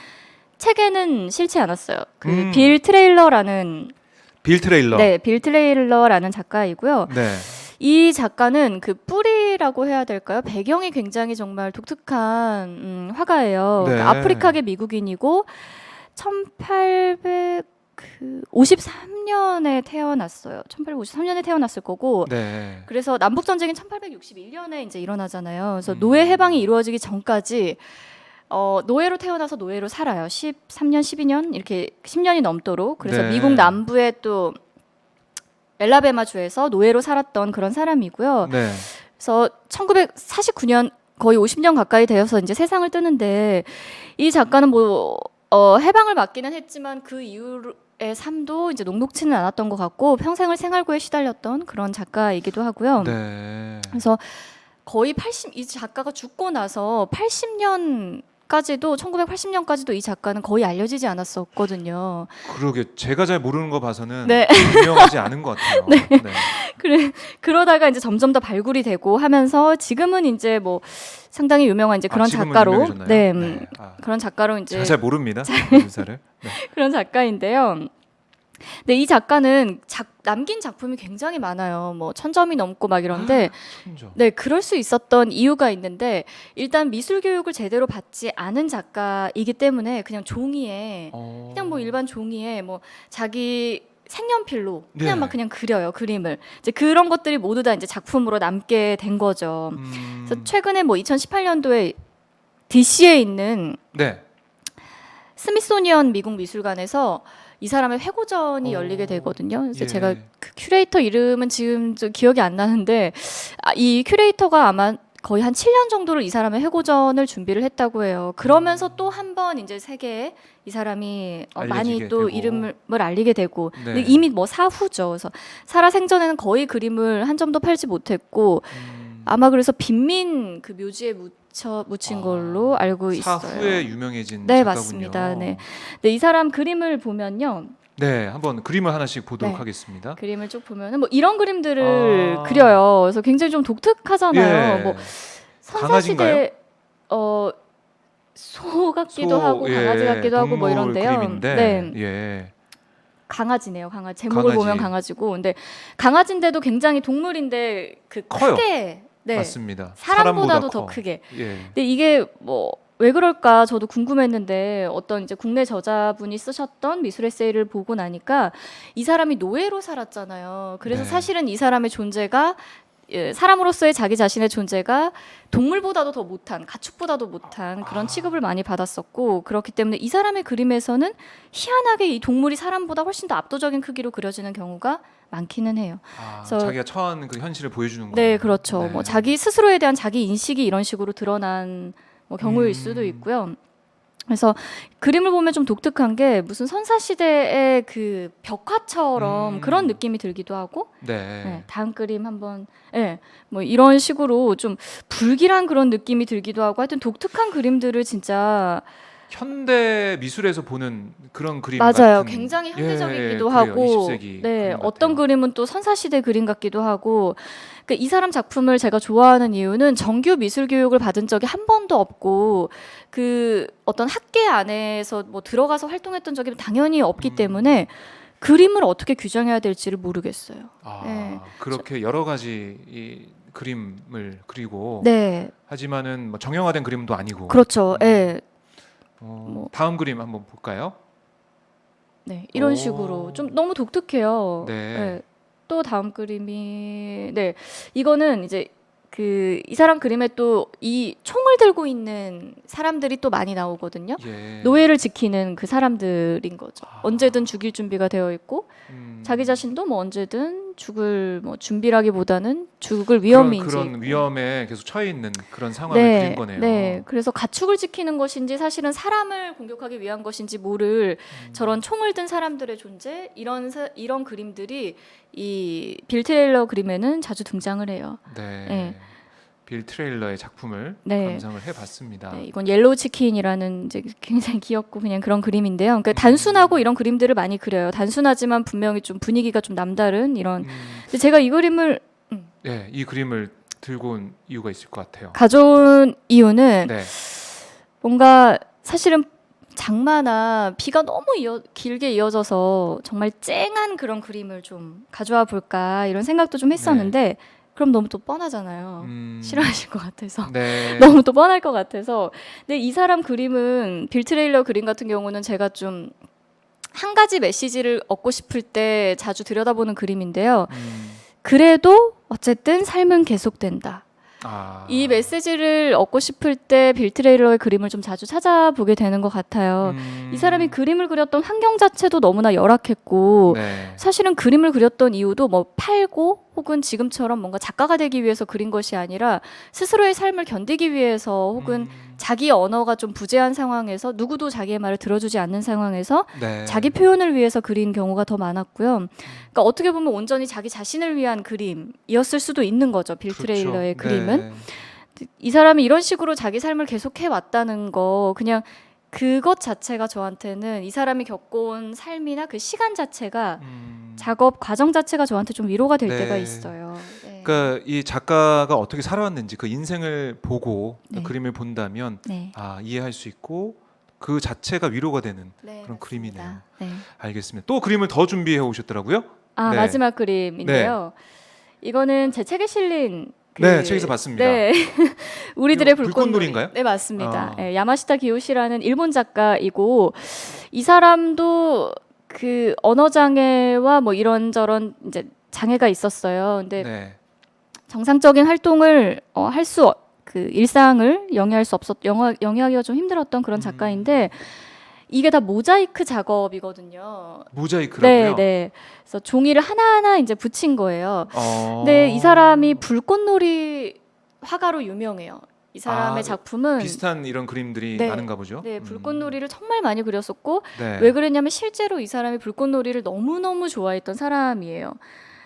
책에는 실지 않았어요. 그 빌 트레일러라는 트레일러. 네, 빌 트레일러라는 작가이고요. 네. 이 작가는 그 뿌리라고 해야 될까요? 배경이 굉장히 정말 독특한 화가예요. 네. 그러니까 아프리카계 미국인이고 1853년에 태어났어요. 1853년에 태어났을 거고. 네. 그래서 남북 전쟁이 1861년에 이제 일어나잖아요. 그래서 노예 해방이 이루어지기 전까지 노예로 태어나서 노예로 살아요. 13년, 12년 이렇게 10년이 넘도록. 그래서 네. 미국 남부의 또 엘라베마 주에서 노예로 살았던 그런 사람이고요. 네. 그래서 1949년 거의 50년 가까이 되어서 이제 세상을 뜨는데 이 작가는 뭐 해방을 맞기는 했지만 그 이후의 삶도 이제 녹록치는 않았던 것 같고 평생을 생활고에 시달렸던 그런 작가이기도 하고요. 네. 그래서 거의 이 작가가 죽고 나서 1980년까지도 이 작가는 거의 알려지지 않았었거든요. 그러게 제가 잘 모르는 거 봐서는 네. 유명하지 않은 것 같아요. 네. 그러다가 이제 점점 더 발굴이 되고 하면서 지금은 이제 뭐 상당히 유명한 이제 그런 지금은 작가로 유명해졌나요? 네, 네. 그런 작가로 이제 제가 잘 모릅니다. 그 인사를. 네. 그런 작가인데요. 근데 이 작가는 남긴 작품이 굉장히 많아요. 뭐 1000점이 넘고 막 이런데 천점. 네, 그럴 수 있었던 이유가 있는데 일단 미술 교육을 제대로 받지 않은 작가이기 때문에 그냥 종이에 그냥 뭐 일반 종이에 뭐 자기 색연필로 그냥 네. 막 그냥 그려요, 그림을. 이제 그런 것들이 모두 다 이제 작품으로 남게 된 거죠. 그래서 최근에 뭐 2018년도에 DC에 있는 네. 스미소니언 미국 미술관에서 이 사람의 회고전이 열리게 되거든요. 그래서 예. 제가 그 큐레이터 이름은 지금 좀 기억이 안 나는데 이 큐레이터가 아마 거의 한 7년 정도를 이 사람의 회고전을 준비를 했다고 해요. 그러면서 또 한 번 이제 세계에 이 사람이 많이 알려지게 또 되고. 이름을 알리게 되고 네. 근데 이미 뭐 사후죠. 그래서 살아 생전에는 거의 그림을 한 점도 팔지 못했고 아마 그래서 빈민 그 묘지에 묻힌 걸로 알고 있어요. 사후에 유명해진 네, 작가군요. 맞습니다. 네. 근데 이 사람 그림을 보면요. 네, 한번 그림을 하나씩 보도록 네. 하겠습니다. 그림을 쭉 보면은 뭐 이런 그림들을 아. 그려요. 그래서 굉장히 좀 독특하잖아요. 예. 뭐 강아지인가요? 선사시대 소 같기도 하고 예, 강아지 같기도 하고 뭐 동물 이런데요. 그림인데, 네. 예. 강아지네요. 강아지. 제목을 강아지. 보면 강아지고. 근데 강아지인데도 굉장히 동물인데 그 커요. 크게 네. 맞습니다. 사람보다도 사람보다 더 커. 크게. 예. 근데 이게 뭐 왜 그럴까 저도 궁금했는데 어떤 이제 국내 저자분이 쓰셨던 미술 에세이를 보고 나니까 이 사람이 노예로 살았잖아요. 그래서 네. 사실은 이 사람의 존재가 사람으로서의 자기 자신의 존재가 동물보다도 더 못한, 가축보다도 못한 그런 취급을 많이 받았었고 그렇기 때문에 이 사람의 그림에서는 희한하게 이 동물이 사람보다 훨씬 더 압도적인 크기로 그려지는 경우가 많기는 해요. 그래서 자기가 처한 그 현실을 보여주는 거예요. 네, 그렇죠. 네. 뭐 자기 스스로에 대한 자기 인식이 이런 식으로 드러난 뭐 경우일 수도 있고요. 그래서 그림을 보면 좀 독특한 게 무슨 선사시대의 그 벽화처럼 그런 느낌이 들기도 하고 네. 네, 다음 그림 한번 뭐 이런 식으로 좀 불길한 그런 느낌이 들기도 하고 하여튼 독특한 그림들을 진짜 현대 미술에서 보는 그런 그림 맞아요. 같은 굉장히 현대적이기도 그래요. 하고 20세기 네, 그림 어떤 같아요. 그림은 또 선사시대 그림 같기도 하고 그러니까 이 사람 작품을 제가 좋아하는 이유는 정규 미술 교육을 받은 적이 한 번도 없고 그 어떤 학계 안에서 뭐 들어가서 활동했던 적이 당연히 없기 때문에 그림을 어떻게 규정해야 될지를 모르겠어요. 네. 그렇게 여러 가지 이 그림을 그리고 네, 하지만은 뭐 정형화된 그림도 아니고 그렇죠. 네, 다음 그림 한번 볼까요? 네, 이런 오. 식으로 좀 너무 독특해요. 네. 또 다음 그림이 이거는 이제 그 이 사람 그림에 또 이 총을 들고 있는 사람들이 또 많이 나오거든요. 예. 노예를 지키는 그 사람들인 거죠. 언제든 죽일 준비가 되어 있고 자기 자신도 뭐 언제든 죽을 뭐 준비라기보다는 죽을 위험이 그런 위험에 계속 처해 있는 그런 상황을 네, 그린 거네요. 네. 그래서 가축을 지키는 것인지 사실은 사람을 공격하기 위한 것인지 모를 저런 총을 든 사람들의 존재 이런 그림들이 이 빌 트레일러 그림에는 자주 등장을 해요. 네. 네. 빌 트레일러의 작품을 네. 감상을 해봤습니다. 네, 이건 옐로우 치킨이라는 이제 굉장히 귀엽고 그냥 그런 그림인데요. 그러니까 단순하고 이런 그림들을 많이 그려요. 단순하지만 분명히 좀 분위기가 좀 남다른 이런. 근데 제가 이 그림을 네, 이 그림을 들고 온 이유가 있을 것 같아요. 가져온 이유는 네. 뭔가 사실은 장마나 비가 너무 길게 이어져서 정말 쨍한 그런 그림을 좀 가져와 볼까 이런 생각도 좀 했었는데 그럼 너무 또 뻔하잖아요. 싫어하실 것 같아서. 네. 너무 또 뻔할 것 같아서. 근데 이 사람 그림은 빌 트레일러 그림 같은 경우는 제가 좀 한 가지 메시지를 얻고 싶을 때 자주 들여다보는 그림인데요. 그래도 어쨌든 삶은 계속된다. 이 메시지를 얻고 싶을 때 빌 트레일러의 그림을 좀 자주 찾아보게 되는 것 같아요. 이 사람이 그림을 그렸던 환경 자체도 너무나 열악했고 네. 사실은 그림을 그렸던 이유도 뭐 팔고 혹은 지금처럼 뭔가 작가가 되기 위해서 그린 것이 아니라 스스로의 삶을 견디기 위해서 혹은 자기 언어가 좀 부재한 상황에서 누구도 자기의 말을 들어주지 않는 상황에서 네. 자기 표현을 위해서 그린 경우가 더 많았고요. 그러니까 어떻게 보면 온전히 자기 자신을 위한 그림이었을 수도 있는 거죠. 빌 트레일러의 그림은. 이 사람이 이런 식으로 자기 삶을 계속 해왔다는 거 그냥 그것 자체가 저한테는 이 사람이 겪어온 삶이나 그 시간 자체가 작업 과정 자체가 저한테 좀 위로가 될 네. 때가 있어요. 네. 그러니까 이 작가가 어떻게 살아왔는지 그 인생을 보고 네. 그림을 본다면 네. 이해할 수 있고 그 자체가 위로가 되는 네, 그런 맞습니다. 그림이네요. 네. 알겠습니다. 또 그림을 더 준비해 오셨더라고요. 아, 네. 마지막 그림인데요. 이거는 제 책에 실린 네, 책에서 봤습니다. 네. 우리들의 이거 불꽃놀이. 불꽃놀이인가요? 네, 맞습니다. 아. 야마시타 기요시라는 일본 작가이고 이 사람도 그 언어 장애와 뭐 이런저런 이제 장애가 있었어요. 근데 네. 정상적인 활동을 그 일상을 영위하기가 좀 힘들었던 그런 작가인데 이게 다 모자이크 작업이거든요. 모자이크라고요? 네, 네. 그래서 종이를 하나하나 이제 붙인 거예요. 어. 근데 이 사람이 불꽃놀이 화가로 유명해요. 이 사람의 아, 작품은 비슷한 이런 그림들이 네. 많은가 보죠. 네, 불꽃놀이를 정말 많이 그렸었고 네. 왜 그랬냐면 실제로 이 사람이 불꽃놀이를 너무너무 좋아했던 사람이에요.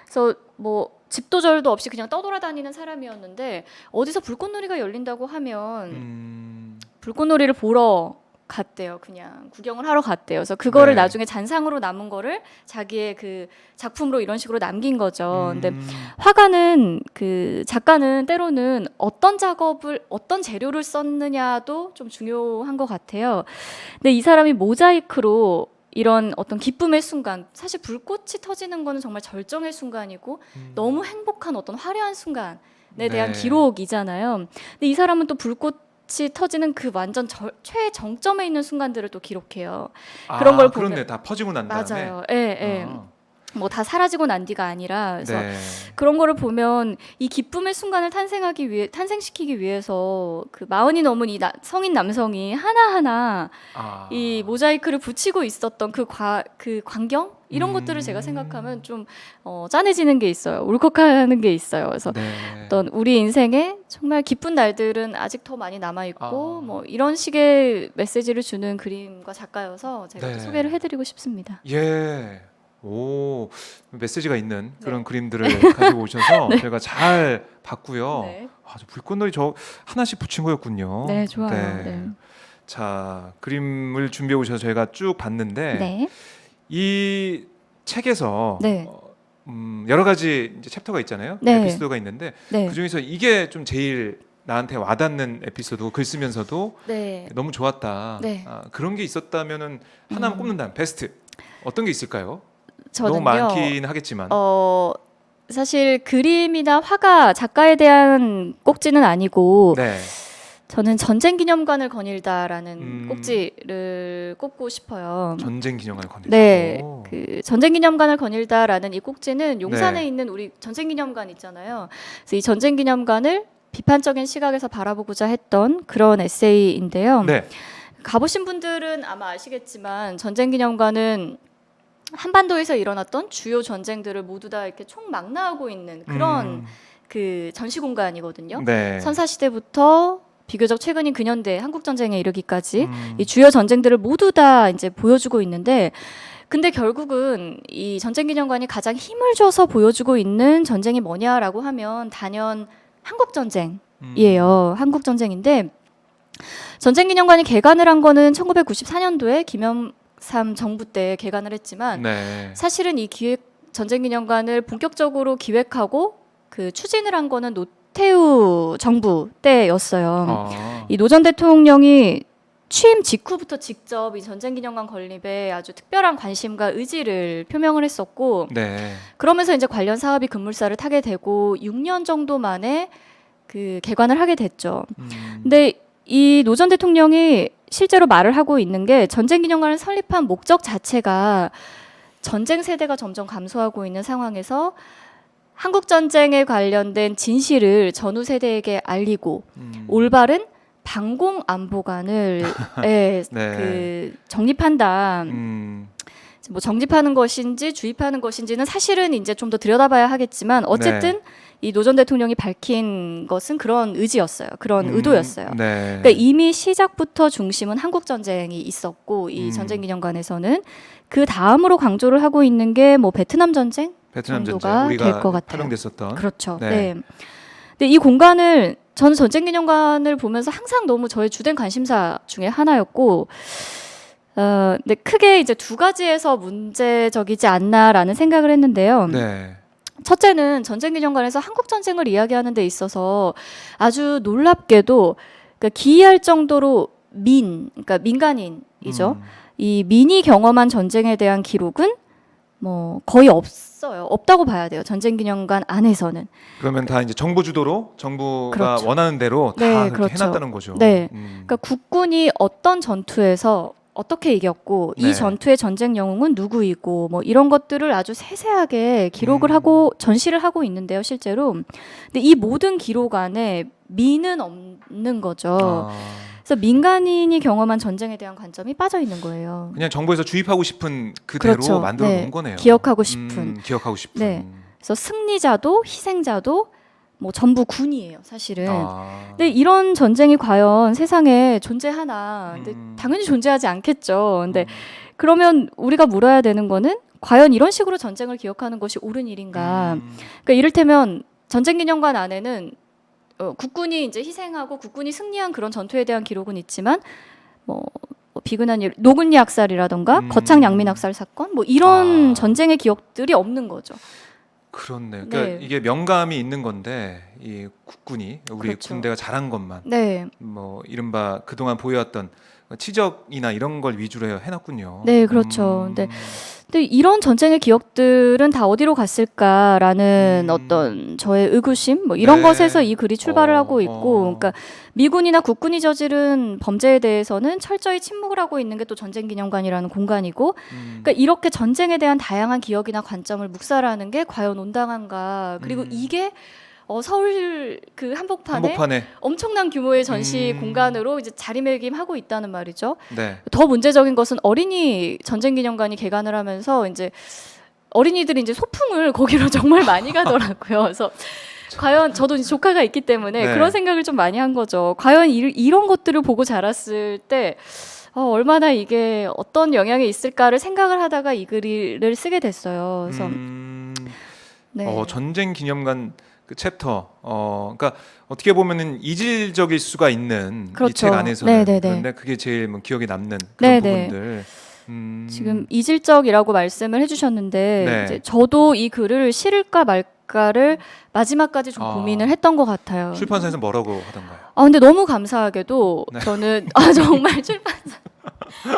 그래서 뭐 집도 절도 없이 그냥 떠돌아다니는 사람이었는데 어디서 불꽃놀이가 열린다고 하면 불꽃놀이를 보러 갔대요. 그냥 구경을 하러 갔대요. 그래서 그거를 네. 나중에 잔상으로 남은 거를 자기의 그 작품으로 이런 식으로 남긴 거죠. 근데 화가는 그 작가는 때로는 어떤 재료를 썼느냐도 좀 중요한 것 같아요. 근데 이 사람이 모자이크로 이런 어떤 기쁨의 순간, 사실 불꽃이 터지는 거는 정말 절정의 순간이고 너무 행복한 어떤 화려한 순간에 대한 네. 기록이잖아요. 근데 이 사람은 또 불꽃이 터지는 그 완전 최정점에 있는 순간들을 또 기록해요. 그런 걸 보면 그런데 다 퍼지고 난 다음에. 맞아요. 예, 예. 뭐 다 사라지고 난 뒤가 아니라 그래서 네. 그런 거를 보면 이 기쁨의 순간을 탄생시키기 위해서 그 40이 넘은 이 성인 남성이 하나하나 이 모자이크를 붙이고 있었던 그 광경 이런 것들을 제가 생각하면 좀 짠해지는 게 있어요. 울컥하는 게 있어요. 그래서 네. 어떤 우리 인생에 정말 기쁜 날들은 아직 더 많이 남아 있고 뭐 이런 식의 메시지를 주는 그림과 작가여서 제가 네. 소개를 해드리고 싶습니다. 예. 오, 메시지가 있는 그런 네. 그림들을 가지고 오셔서 저희가 잘 봤고요. 네. 저 불꽃놀이 저 하나씩 붙인 거였군요. 네, 좋아요. 네. 자, 그림을 준비해 오셔서 저희가 쭉 봤는데 네. 이 책에서 네. 여러 가지 이제 챕터가 있잖아요. 네. 에피소드가 있는데 네. 그 중에서 이게 좀 제일 나한테 와닿는 에피소드, 글 쓰면서도 네. 너무 좋았다. 네. 그런 게 있었다면은 하나만 꼽는다면 베스트 어떤 게 있을까요? 저는요. 너무 많긴 하겠지만. 사실 그림이나 화가 작가에 대한 꼭지는 아니고 네. 저는 전쟁기념관을 거닐다라는 꼭지를 꼽고 싶어요. 전쟁기념관을 거닐다. 네, 그 전쟁기념관을 거닐다라는 이 꼭지는 용산에 네. 있는 우리 전쟁기념관 있잖아요. 그래서 이 전쟁기념관을 비판적인 시각에서 바라보고자 했던 그런 에세이인데요. 네. 가보신 분들은 아마 아시겠지만 전쟁기념관은 한반도에서 일어났던 주요 전쟁들을 모두 다 이렇게 총망라하고 있는 그런 그 전시 공간이거든요. 네. 선사 시대부터 비교적 최근인 근현대 한국 전쟁에 이르기까지 이 주요 전쟁들을 모두 다 이제 보여주고 있는데, 근데 결국은 이 전쟁기념관이 가장 힘을 줘서 보여주고 있는 전쟁이 뭐냐라고 하면 단연 한국 전쟁이에요. 한국 전쟁인데 전쟁기념관이 개관을 한 거는 1994년도에 김영삼 정부 때 개관을 했지만 네. 사실은 이 전쟁기념관을 본격적으로 기획하고 그 추진을 한 거는 노태우 정부 때였어요. 이 노 전 대통령이 취임 직후부터 직접 이 전쟁기념관 건립에 아주 특별한 관심과 의지를 표명을 했었고, 네. 그러면서 이제 관련 사업이 급물살을 타게 되고 6년 정도 만에 그 개관을 하게 됐죠. 근데 이 노 전 대통령이 실제로 말을 하고 있는 게 전쟁기념관을 설립한 목적 자체가 전쟁 세대가 점점 감소하고 있는 상황에서 한국 전쟁에 관련된 진실을 전후 세대에게 알리고 올바른 방공 안보관을 네. 그 정립한다. 뭐 정립하는 것인지 주입하는 것인지는 사실은 이제 좀 더 들여다봐야 하겠지만 어쨌든 네. 이 노 전 대통령이 밝힌 것은 그런 의지였어요. 그런 의도였어요. 네. 그러니까 이미 시작부터 중심은 한국 전쟁이 있었고 이 전쟁기념관에서는 그 다음으로 강조를 하고 있는 게 뭐 베트남 전쟁 베트남 정도가 전쟁 될 우리가 것 같아요. 활용됐었던. 그렇죠. 네. 네. 근데 이 공간을 저는 전쟁기념관을 보면서 항상 너무 저의 주된 관심사 중에 하나였고, 근데 크게 이제 두 가지에서 문제적이지 않나라는 생각을 했는데요. 네. 첫째는 전쟁기념관에서 한국 전쟁을 이야기하는 데 있어서 아주 놀랍게도 그러니까 기이할 정도로 그러니까 민간인이죠. 이 민이 경험한 전쟁에 대한 기록은 뭐 거의 없어요. 없다고 봐야 돼요. 전쟁기념관 안에서는. 그러면 다 이제 정부 주도로 정부가 그렇죠. 원하는 대로 다 네, 그렇게 그렇죠. 해놨다는 거죠. 네. 그러니까 국군이 어떤 전투에서 어떻게 이겼고 네. 이 전투의 전쟁 영웅은 누구이고 뭐 이런 것들을 아주 세세하게 기록을 하고 전시를 하고 있는데요, 실제로. 근데 이 모든 기록 안에 민은 없는 거죠. 아, 그래서 민간인이 경험한 전쟁에 대한 관점이 빠져 있는 거예요. 그냥 정부에서 주입하고 싶은 그대로 그렇죠. 만들어 네. 놓은 거네요. 기억하고 싶은. 기억하고 싶은. 네. 그래서 승리자도 희생자도 뭐 전부 군이에요, 사실은. 아. 근데 이런 전쟁이 과연 세상에 존재하나? 근데 당연히 존재하지 않겠죠. 근데 그러면 우리가 물어야 되는 거는 과연 이런 식으로 전쟁을 기억하는 것이 옳은 일인가? 그러니까 이를테면 전쟁기념관 안에는 국군이 이제 희생하고 국군이 승리한 그런 전투에 대한 기록은 있지만 뭐 비근한 일, 노근리 학살이라던가 거창 양민 학살 사건 뭐 이런 전쟁의 기억들이 없는 거죠. 그렇네. 그러니까 네. 이게 명감이 있는 건데 이 국군이 우리 그렇죠. 군대가 잘한 것만 네, 뭐 이른바 그동안 보여왔던 치적이나 이런 걸 위주로 해놨군요. 네, 그렇죠. 근데 이런 전쟁의 기억들은 다 어디로 갔을까라는 어떤 저의 의구심 뭐 이런 네. 것에서 이 글이 출발을 하고 있고, 어. 그러니까 미군이나 국군이 저지른 범죄에 대해서는 철저히 침묵을 하고 있는 게 또 전쟁기념관이라는 공간이고, 그러니까 이렇게 전쟁에 대한 다양한 기억이나 관점을 묵살하는 게 과연 온당한가? 그리고 이게 서울 그 한복판에 엄청난 규모의 전시 공간으로 이제 자리매김하고 있다는 말이죠. 네. 더 문제적인 것은 어린이 전쟁기념관이 개관을 하면서 이제 어린이들이 이제 소풍을 거기로 정말 많이 가더라고요. 그래서 과연 저도 이제 조카가 있기 때문에 네. 그런 생각을 좀 많이 한 거죠. 과연 이런 것들을 보고 자랐을 때 얼마나 이게 어떤 영향이 있을까를 생각을 하다가 이 글을 쓰게 됐어요. 그래서 네. 전쟁 기념관 그 챕터, 그러니까 어떻게 보면은 이질적일 수가 있는 이 그렇죠. 책 안에서는 네네네. 그런데 그게 제일 뭐 기억에 남는 그런 네네. 부분들. 지금 이질적이라고 말씀을 해주셨는데 네. 이제 저도 이 글을 실을까 말까를 마지막까지 좀 고민을 했던 것 같아요. 출판사에서 뭐라고 하던가요? 근데 너무 감사하게도 네. 저는 정말 출판사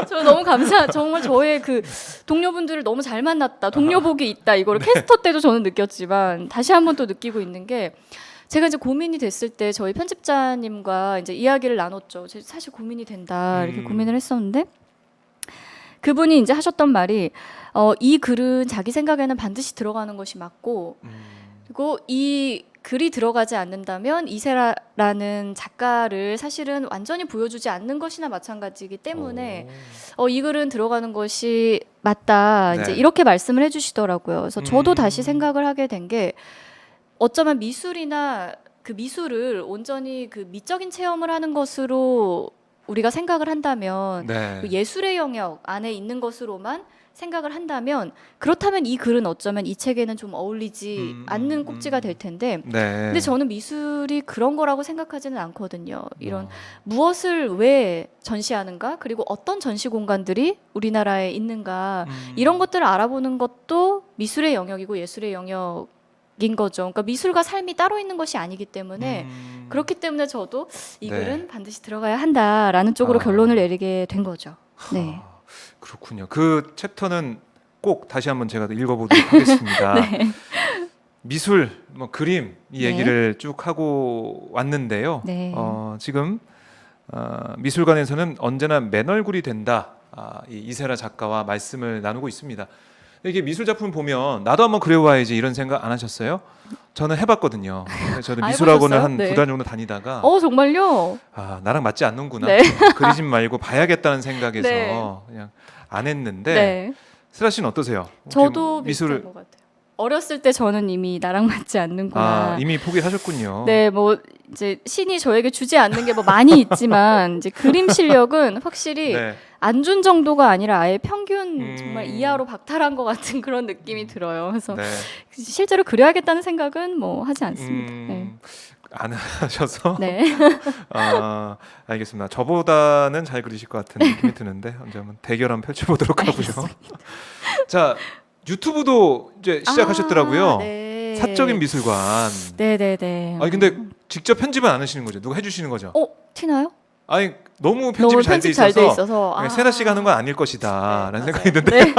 저 너무 정말 저의 그 동료분들을 너무 잘 만났다. 동료복이 있다. 이거를 캐스터 때도 저는 느꼈지만 다시 한번 또 느끼고 있는 게, 제가 이제 고민이 됐을 때 저희 편집자님과 이제 이야기를 나눴죠. 사실 고민이 된다. 이렇게 고민을 했었는데 그분이 이제 하셨던 말이 이 글은 자기 생각에는 반드시 들어가는 것이 맞고, 그리고 이 글이 들어가지 않는다면 이세라라는 작가를 사실은 완전히 보여주지 않는 것이나 마찬가지이기 때문에 이 글은 들어가는 것이 맞다. 네. 이제 이렇게 말씀을 해주시더라고요. 그래서 저도 다시 생각을 하게 된 게, 어쩌면 미술이나 그 미술을 온전히 그 미적인 체험을 하는 것으로 우리가 생각을 한다면, 네. 그 예술의 영역 안에 있는 것으로만 생각을 한다면, 그렇다면 이 글은 어쩌면 이 책에는 좀 어울리지 않는 꼭지가 될 텐데, 네. 근데 저는 미술이 그런 거라고 생각하지는 않거든요. 이런 무엇을 왜 전시하는가, 그리고 어떤 전시 공간들이 우리나라에 있는가, 이런 것들을 알아보는 것도 미술의 영역이고 예술의 영역인 거죠. 그러니까 미술과 삶이 따로 있는 것이 아니기 때문에 그렇기 때문에 저도 이 네. 글은 반드시 들어가야 한다라는 쪽으로 결론을 내리게 된 거죠. 네. 그렇군요. 그 챕터는 꼭 다시 한번 제가 읽어보도록 하겠습니다. 네. 미술, 뭐 그림 이 네. 얘기를 쭉 하고 왔는데요. 네. 지금 미술관에서는 언제나 맨 얼굴이 된다. 이 이세라 작가와 말씀을 나누고 있습니다. 이게 미술 작품 보면 나도 한번 그려봐야지 이런 생각 안 하셨어요? 저는 해봤거든요. 저는 미술학원을 한 해보셨어요? 2달 정도 다니다가 정말요? 나랑 맞지 않는구나. 네. 그리지 말고 봐야겠다는 생각에서 네. 그냥 안 했는데 네. 슬아 씨는 어떠세요? 혹시 저도 미술을 비슷한 것 같아요. 어렸을 때 저는 이미 나랑 맞지 않는구나. 이미 포기하셨군요. 네, 뭐 이제 신이 저에게 주지 않는 게 뭐 많이 있지만 이제 그림 실력은 확실히 네. 안 준 정도가 아니라 아예 평균 정말 이하로 박탈한 것 같은 그런 느낌이 들어요. 그래서 네. 실제로 그려야겠다는 생각은 뭐 하지 않습니다. 네. 안 하셔서 네. 알겠습니다. 저보다는 잘 그리실 것 같은 느낌이 드는데 언제 한번 대결 한번 펼쳐보도록 하고요. 자, 유튜브도 이제 시작하셨더라고요. 네. 사적인 미술관. 네네네. 근데 직접 편집은 안 하시는 거죠? 누가 해주시는 거죠? 티나요? 아니 너무 편집이 너무 잘 돼 편집 잘 돼 있어서 있어서 네, 세라 씨가 하는 건 아닐 것이다라는 생각이 드는데 네.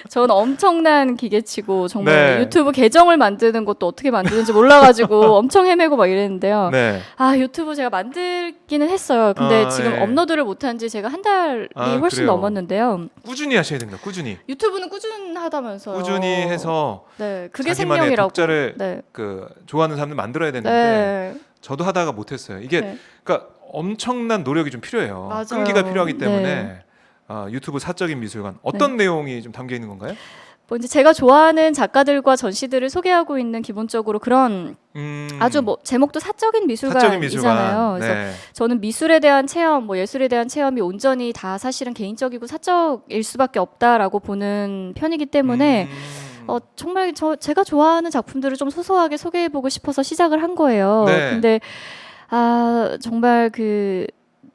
저는 엄청난 기계치고 정말 네. 유튜브 계정을 만드는 것도 어떻게 만드는지 몰라가지고 엄청 헤매고 막 이랬는데요. 네. 아 유튜브 제가 만들기는 했어요. 근데 지금 예. 업로드를 못한 지 제가 한 달이 훨씬 그래요. 넘었는데요. 꾸준히 하셔야 됩니다. 꾸준히 유튜브는 꾸준하다면서요. 꾸준히 해서 네, 그게 자기만의 생명이라고. 독자를 네. 그 좋아하는 사람들 만들어야 되는데 네. 저도 하다가 못했어요. 이게 네. 그러니까 엄청난 노력이 좀 필요해요. 맞아요. 끈기가 필요하기 때문에 네. 유튜브 사적인 미술관 어떤 내용이 좀 담겨 있는 건가요? 뭐 이제 제가 좋아하는 작가들과 전시들을 소개하고 있는 기본적으로 그런 아주 뭐 제목도 사적인 사적인 미술관이잖아요. 미술관. 그래서 네. 저는 미술에 대한 체험, 뭐 예술에 대한 체험이 온전히 다 사실은 개인적이고 사적일 수밖에 없다라고 보는 편이기 때문에 정말 제가 좋아하는 작품들을 좀 소소하게 소개해보고 싶어서 시작을 한 거예요. 네. 근데 정말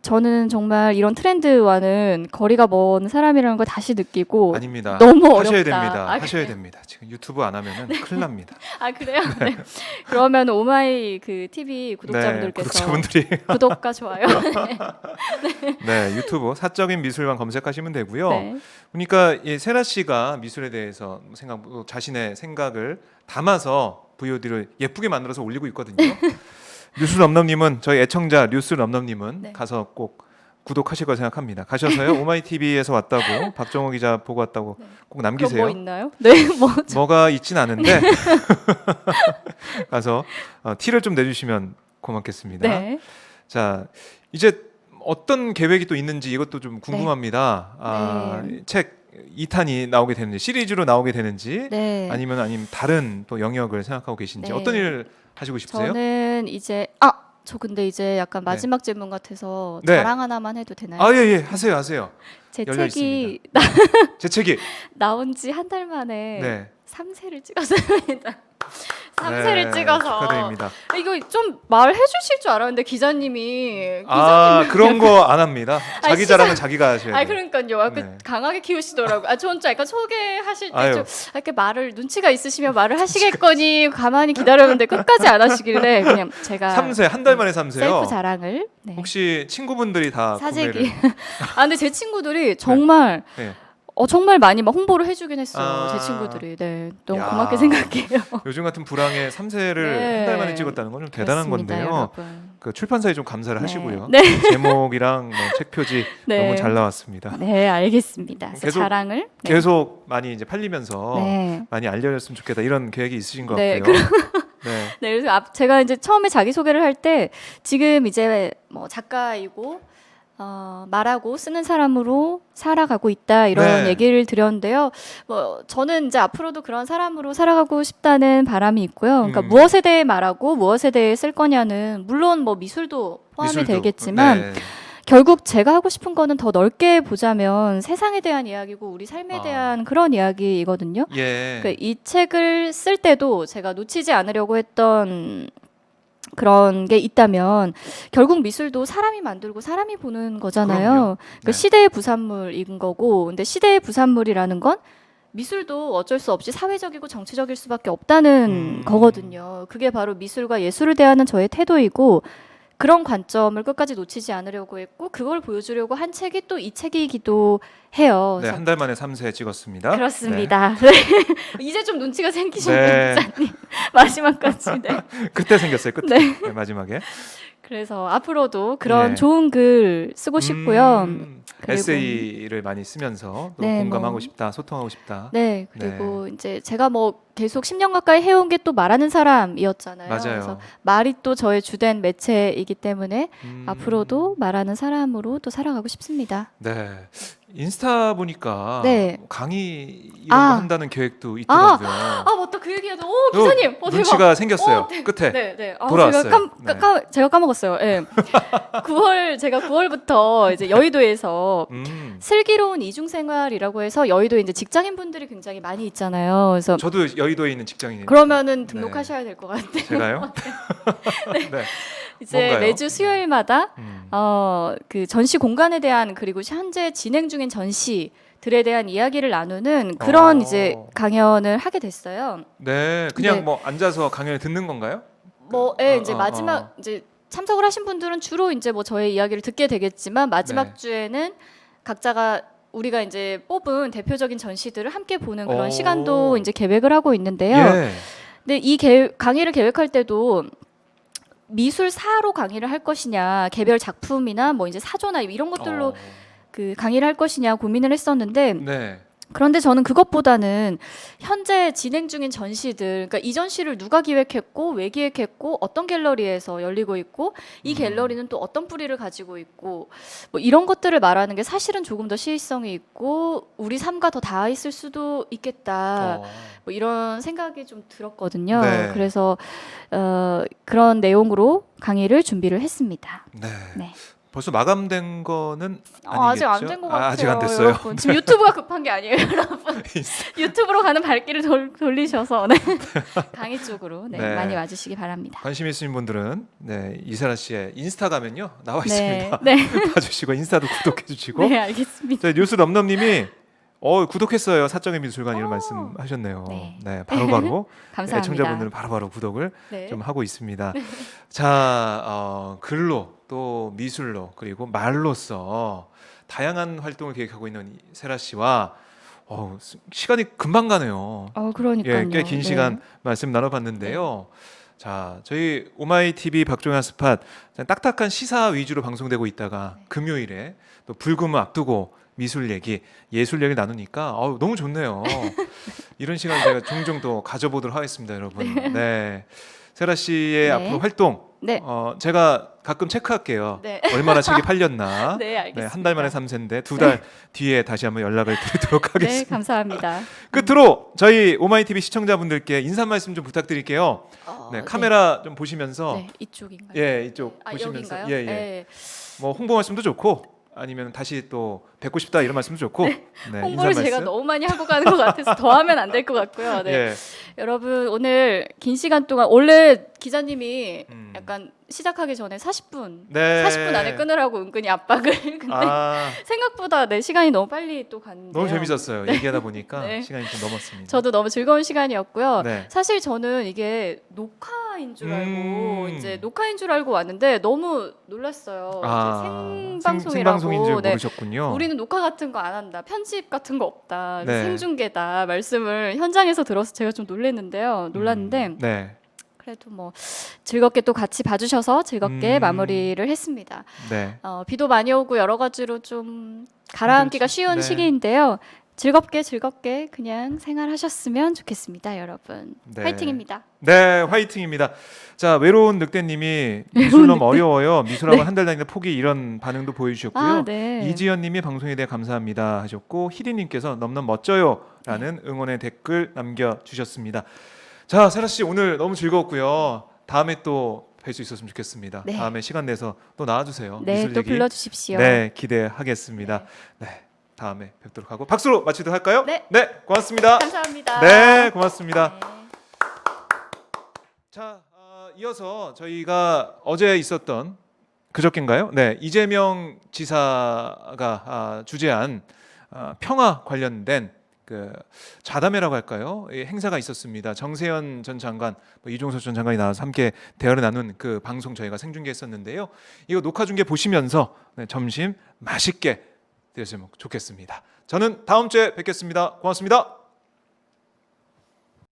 저는 정말 이런 트렌드와는 거리가 먼 사람이라는 걸 다시 느끼고 아닙니다. 너무 어렵다. 하셔야 됩니다. 하셔야 그래요? 됩니다. 지금 유튜브 안 하면은 큰일 납니다. 아 그래요? 네. 그러면 오마이 TV 네, 구독자분들께서 구독자분들이 구독과 좋아요. 네, 유튜브 사적인 미술관 검색하시면 되고요. 네. 그러니까 이 세라 씨가 미술에 대해서 자신의 생각을 담아서 VOD를 예쁘게 만들어서 올리고 있거든요. 뉴스 넘넘님은 저희 애청자 뉴스 넘넘님은 네. 가서 꼭 구독하실 거 생각합니다. 가셔서요 오마이 TV에서 왔다고 박정호 기자 보고 왔다고 네. 꼭 그럼 남기세요. 뭐 있나요? 네, 뭐 뭐가 있진 않은데 가서 티를 좀 내주시면 고맙겠습니다. 네. 자 이제 어떤 계획이 또 있는지 이것도 좀 궁금합니다. 책 2탄이 나오게 되는지 시리즈로 나오게 되는지 네. 아니면 다른 또 영역을 생각하고 계신지 네. 어떤 일을 하시고 싶으세요? 저는 이제 저 근데 이제 약간 마지막 질문 같아서 네. 자랑 하나만 해도 되나요? 예, 하세요. 제 열려 책이 제 책이 나온 지 한 달 만에 네. 3세를 찍었습니다. 3세를 네, 찍어서 축하드립니다. 이거 좀 말해 주실 줄 알았는데 기자님이 그런 거 안 합니다. 자기 시작- 자랑은 자기가 하셔야 돼요. 그러니까요. 약간 네. 강하게 키우시더라고요. 저는 좀 약간 소개하실 때 아유. 좀 이렇게 말을 눈치가 있으시면 말을 하시겠거니 가만히 기다렸는데 끝까지 안 하시길래 그냥 제가 3세 한 달 만에 3세요. 셀프 자랑을 혹시 친구분들이 다 사재기. 구매를 근데 제 친구들이 정말 네. 정말 많이 막 홍보를 해주긴 했어요. 제 아. 친구들이. 네, 너무 야. 고맙게 생각해요. 요즘 같은 불황에 3세를 네. 한 달 만에 찍었다는 건 좀 대단한 그렇습니다, 건데요. 여러분. 그 출판사에 좀 감사를 네. 하시고요. 네. 제목이랑 책 표지 네. 너무 잘 나왔습니다. 네, 알겠습니다. 그래서 계속- 자랑을 계속 많이 이제 팔리면서 네. 많이 알려졌으면 좋겠다 이런 계획이 있으신 것 네, 같고요. 네. 네, 그래서 제가 이제 처음에 자기 소개를 할 때 지금 이제 뭐 작가이고 말하고 쓰는 사람으로 살아가고 있다 이런 네. 얘기를 드렸는데요. 뭐 저는 이제 앞으로도 그런 사람으로 살아가고 싶다는 바람이 있고요. 그러니까 무엇에 대해 말하고 무엇에 대해 쓸 거냐는 물론 뭐 미술도 포함이 미술도. 되겠지만 네. 결국 제가 하고 싶은 거는 더 넓게 보자면 세상에 대한 이야기고 우리 삶에 대한 그런 이야기이거든요. 예. 그러니까 이 책을 쓸 때도 제가 놓치지 않으려고 했던 그런 게 있다면 결국 미술도 사람이 만들고 사람이 보는 거잖아요. 그럼요. 그 네. 시대의 부산물인 거고, 근데 시대의 부산물이라는 건 미술도 어쩔 수 없이 사회적이고 정치적일 수밖에 없다는 거거든요. 그게 바로 미술과 예술을 대하는 저의 태도이고 그런 관점을 끝까지 놓치지 않으려고 했고 그걸 보여주려고 한 책이 또 이 책이기도 해요. 네, 그래서 한 달 만에 3세 찍었습니다. 그렇습니다. 이제 좀 눈치가 네. 생기셨네요, 기자님. 마지막까지. 네. 그때 생겼어요. 끝에 네. 네, 마지막에. 그래서 앞으로도 그런 네. 좋은 글 쓰고 싶고요. 그리고- 에세이를 많이 쓰면서 또 네, 공감하고 뭐. 싶다, 소통하고 싶다. 네, 그리고 이제 제가 뭐 계속 10년 가까이 해온 게 또 말하는 사람이었잖아요. 맞아요. 그래서 말이 또 저의 주된 매체이기 때문에 음, 앞으로도 말하는 사람으로 또 살아가고 싶습니다. 네. 인스타 보니까 네. 강의 이런 거 한다는 계획도 있더라고요. 맞다 그 얘기하죠. 오 기자님, 대박. 눈치가 생겼어요. 네. 끝에. 네. 돌아왔어요. 제가 까먹었어요. 예. 9월부터 이제 여의도에서 슬기로운 이중 생활이라고 해서 여의도에 이제 직장인 분들이 굉장히 많이 있잖아요. 그래서 저도 여의도에 있는 직장인인데. 그러면은 등록하셔야 될 것 같아요. 제가요? 네. 이제 뭔가요? 매주 수요일마다 음. 그 전시 공간에 대한 그리고 현재 진행 중인 전시들에 대한 이야기를 나누는 그런 이제 강연을 하게 됐어요. 네, 그냥 네. 뭐 앉아서 강연을 듣는 건가요? 이제 마지막 이제 참석을 하신 분들은 주로 이제 뭐 저의 이야기를 듣게 되겠지만 마지막 네. 주에는 각자가 우리가 이제 뽑은 대표적인 전시들을 함께 보는 그런 오. 시간도 이제 계획을 하고 있는데요. 예. 근데 이 강의를 계획할 때도 미술사로 강의를 할 것이냐, 개별 작품이나 뭐 이제 사조나 이런 것들로 어. 그 강의를 할 것이냐 고민을 했었는데 네. 그런데 저는 그것보다는 현재 진행 중인 전시들, 그러니까 이 전시를 누가 기획했고 왜 기획했고 어떤 갤러리에서 열리고 있고 이 갤러리는 또 어떤 뿌리를 가지고 있고 뭐 이런 것들을 말하는 게 사실은 조금 더 시의성이 있고 우리 삶과 더 닿아 있을 수도 있겠다. 어. 뭐 이런 생각이 좀 들었거든요. 네. 그래서 그런 내용으로 강의를 준비를 했습니다. 네. 네. 벌써 마감된 거는 아직 아니겠죠? 안 된 것 같아요. 아직 안 됐어요. 여러분. 지금 유튜브가 급한 게 아니에요, 여러분. 유튜브로 가는 발길을 돌리셔서 네. 강의 쪽으로 네, 네. 많이 와주시기 바랍니다. 관심 있으신 분들은 네, 이세라 씨의 인스타 가면요 나와 네, 있습니다. 네, 봐주시고 인스타도 구독해 주시고. 네, 알겠습니다. 저희 뉴스 넘넘님이 구독했어요. 사적의 미술관 이런 말씀하셨네요. 네. 네, 바로바로 감사합니다. 애청자분들은 바로바로 구독을 네. 좀 하고 있습니다. 자, 글로 또 미술로 그리고 말로써 다양한 활동을 계획하고 있는 세라 씨와 시간이 금방 가네요. 그러니까요. 예, 꽤 긴 시간 말씀 나눠봤는데요. 자, 저희 오마이 TV 박종현 스팟 딱딱한 시사 위주로 방송되고 있다가 금요일에 또 불금을 앞두고 미술 얘기, 예술 얘기를 나누니까 너무 좋네요. 이런 시간 제가 종종 또 가져보도록 하겠습니다, 여러분. 네, 세라 씨의 네. 앞으로 활동 네. 제가 가끔 체크할게요. 네. 얼마나 책이 팔렸나. 네, 알겠습니다. 한 달 만에 3세인데 2달 뒤에 다시 한번 연락을 드리도록 네, 하겠습니다. 감사합니다. 끝으로 저희 오마이 TV 시청자분들께 인사 말씀 좀 부탁드릴게요. 네, 네. 카메라 좀 보시면서 네, 이쪽인가요? 예, 이쪽 보시면서 여긴가요? 예. 네. 뭐 홍보 말씀도 좋고 아니면 다시 또 뵙고 싶다 이런 말씀도 좋고 네, 인사 홍보를 제가 말씀. 너무 많이 하고 가는 것 같아서 더 하면 안 될 것 같고요. 네. 예. 여러분 오늘 긴 시간 동안 원래 기자님이 음. 약간 시작하기 전에 40분 네. 40분 안에 끊으라고 은근히 압박을 근데 생각보다 네, 시간이 너무 빨리 또 갔는데요. 너무 재밌었어요. 얘기하다 보니까 네. 시간이 좀 넘었습니다. 저도 너무 즐거운 시간이었고요. 네. 사실 저는 이게 녹화인 줄 알고 이제 녹화인 줄 알고 왔는데 너무 놀랐어요. 이제 생방송이라고. 생방송인 줄 네. 모르셨군요. 우리는 녹화 같은 거 안 한다. 편집 같은 거 없다. 네. 생중계다. 말씀을 현장에서 들어서 제가 좀 놀랐는데 네. 그래도 뭐 즐겁게 또 같이 봐주셔서 즐겁게 마무리를 했습니다. 네. 비도 많이 오고 여러 가지로 좀 가라앉기가 쉬운 네. 시기인데요. 즐겁게 그냥 생활하셨으면 좋겠습니다, 여러분. 네. 화이팅입니다. 네, 화이팅입니다. 자, 외로운 늑대님이 미술 너무 어려워요. 미술학원 한 달 다니는데 포기 이런 반응도 보여주셨고요. 네. 이지연님이 방송에 대해 감사합니다 하셨고 희리님께서 넘넘 멋져요라는 응원의 댓글 남겨주셨습니다. 자, 세라 씨 오늘 너무 즐거웠고요. 다음에 또 뵐 수 있었으면 좋겠습니다. 네. 다음에 시간 내서 또 나와주세요. 네, 미술 또 얘기. 불러주십시오. 네, 기대하겠습니다. 네, 다음에 뵙도록 하고 박수로 마치도록 할까요? 네. 고맙습니다. 감사합니다. 네, 고맙습니다. 네. 자, 이어서 저희가 어제 있었던 그저께인가요? 네, 이재명 지사가 주재한 평화 관련된 그 좌담회라고 할까요? 이 행사가 있었습니다. 정세현 전 장관, 이종석 전 장관이 나와서 함께 대화를 나눈 그 방송 저희가 생중계했었는데요. 이거 녹화 중계 보시면서 점심 맛있게 드셨으면 좋겠습니다. 저는 다음 주에 뵙겠습니다. 고맙습니다.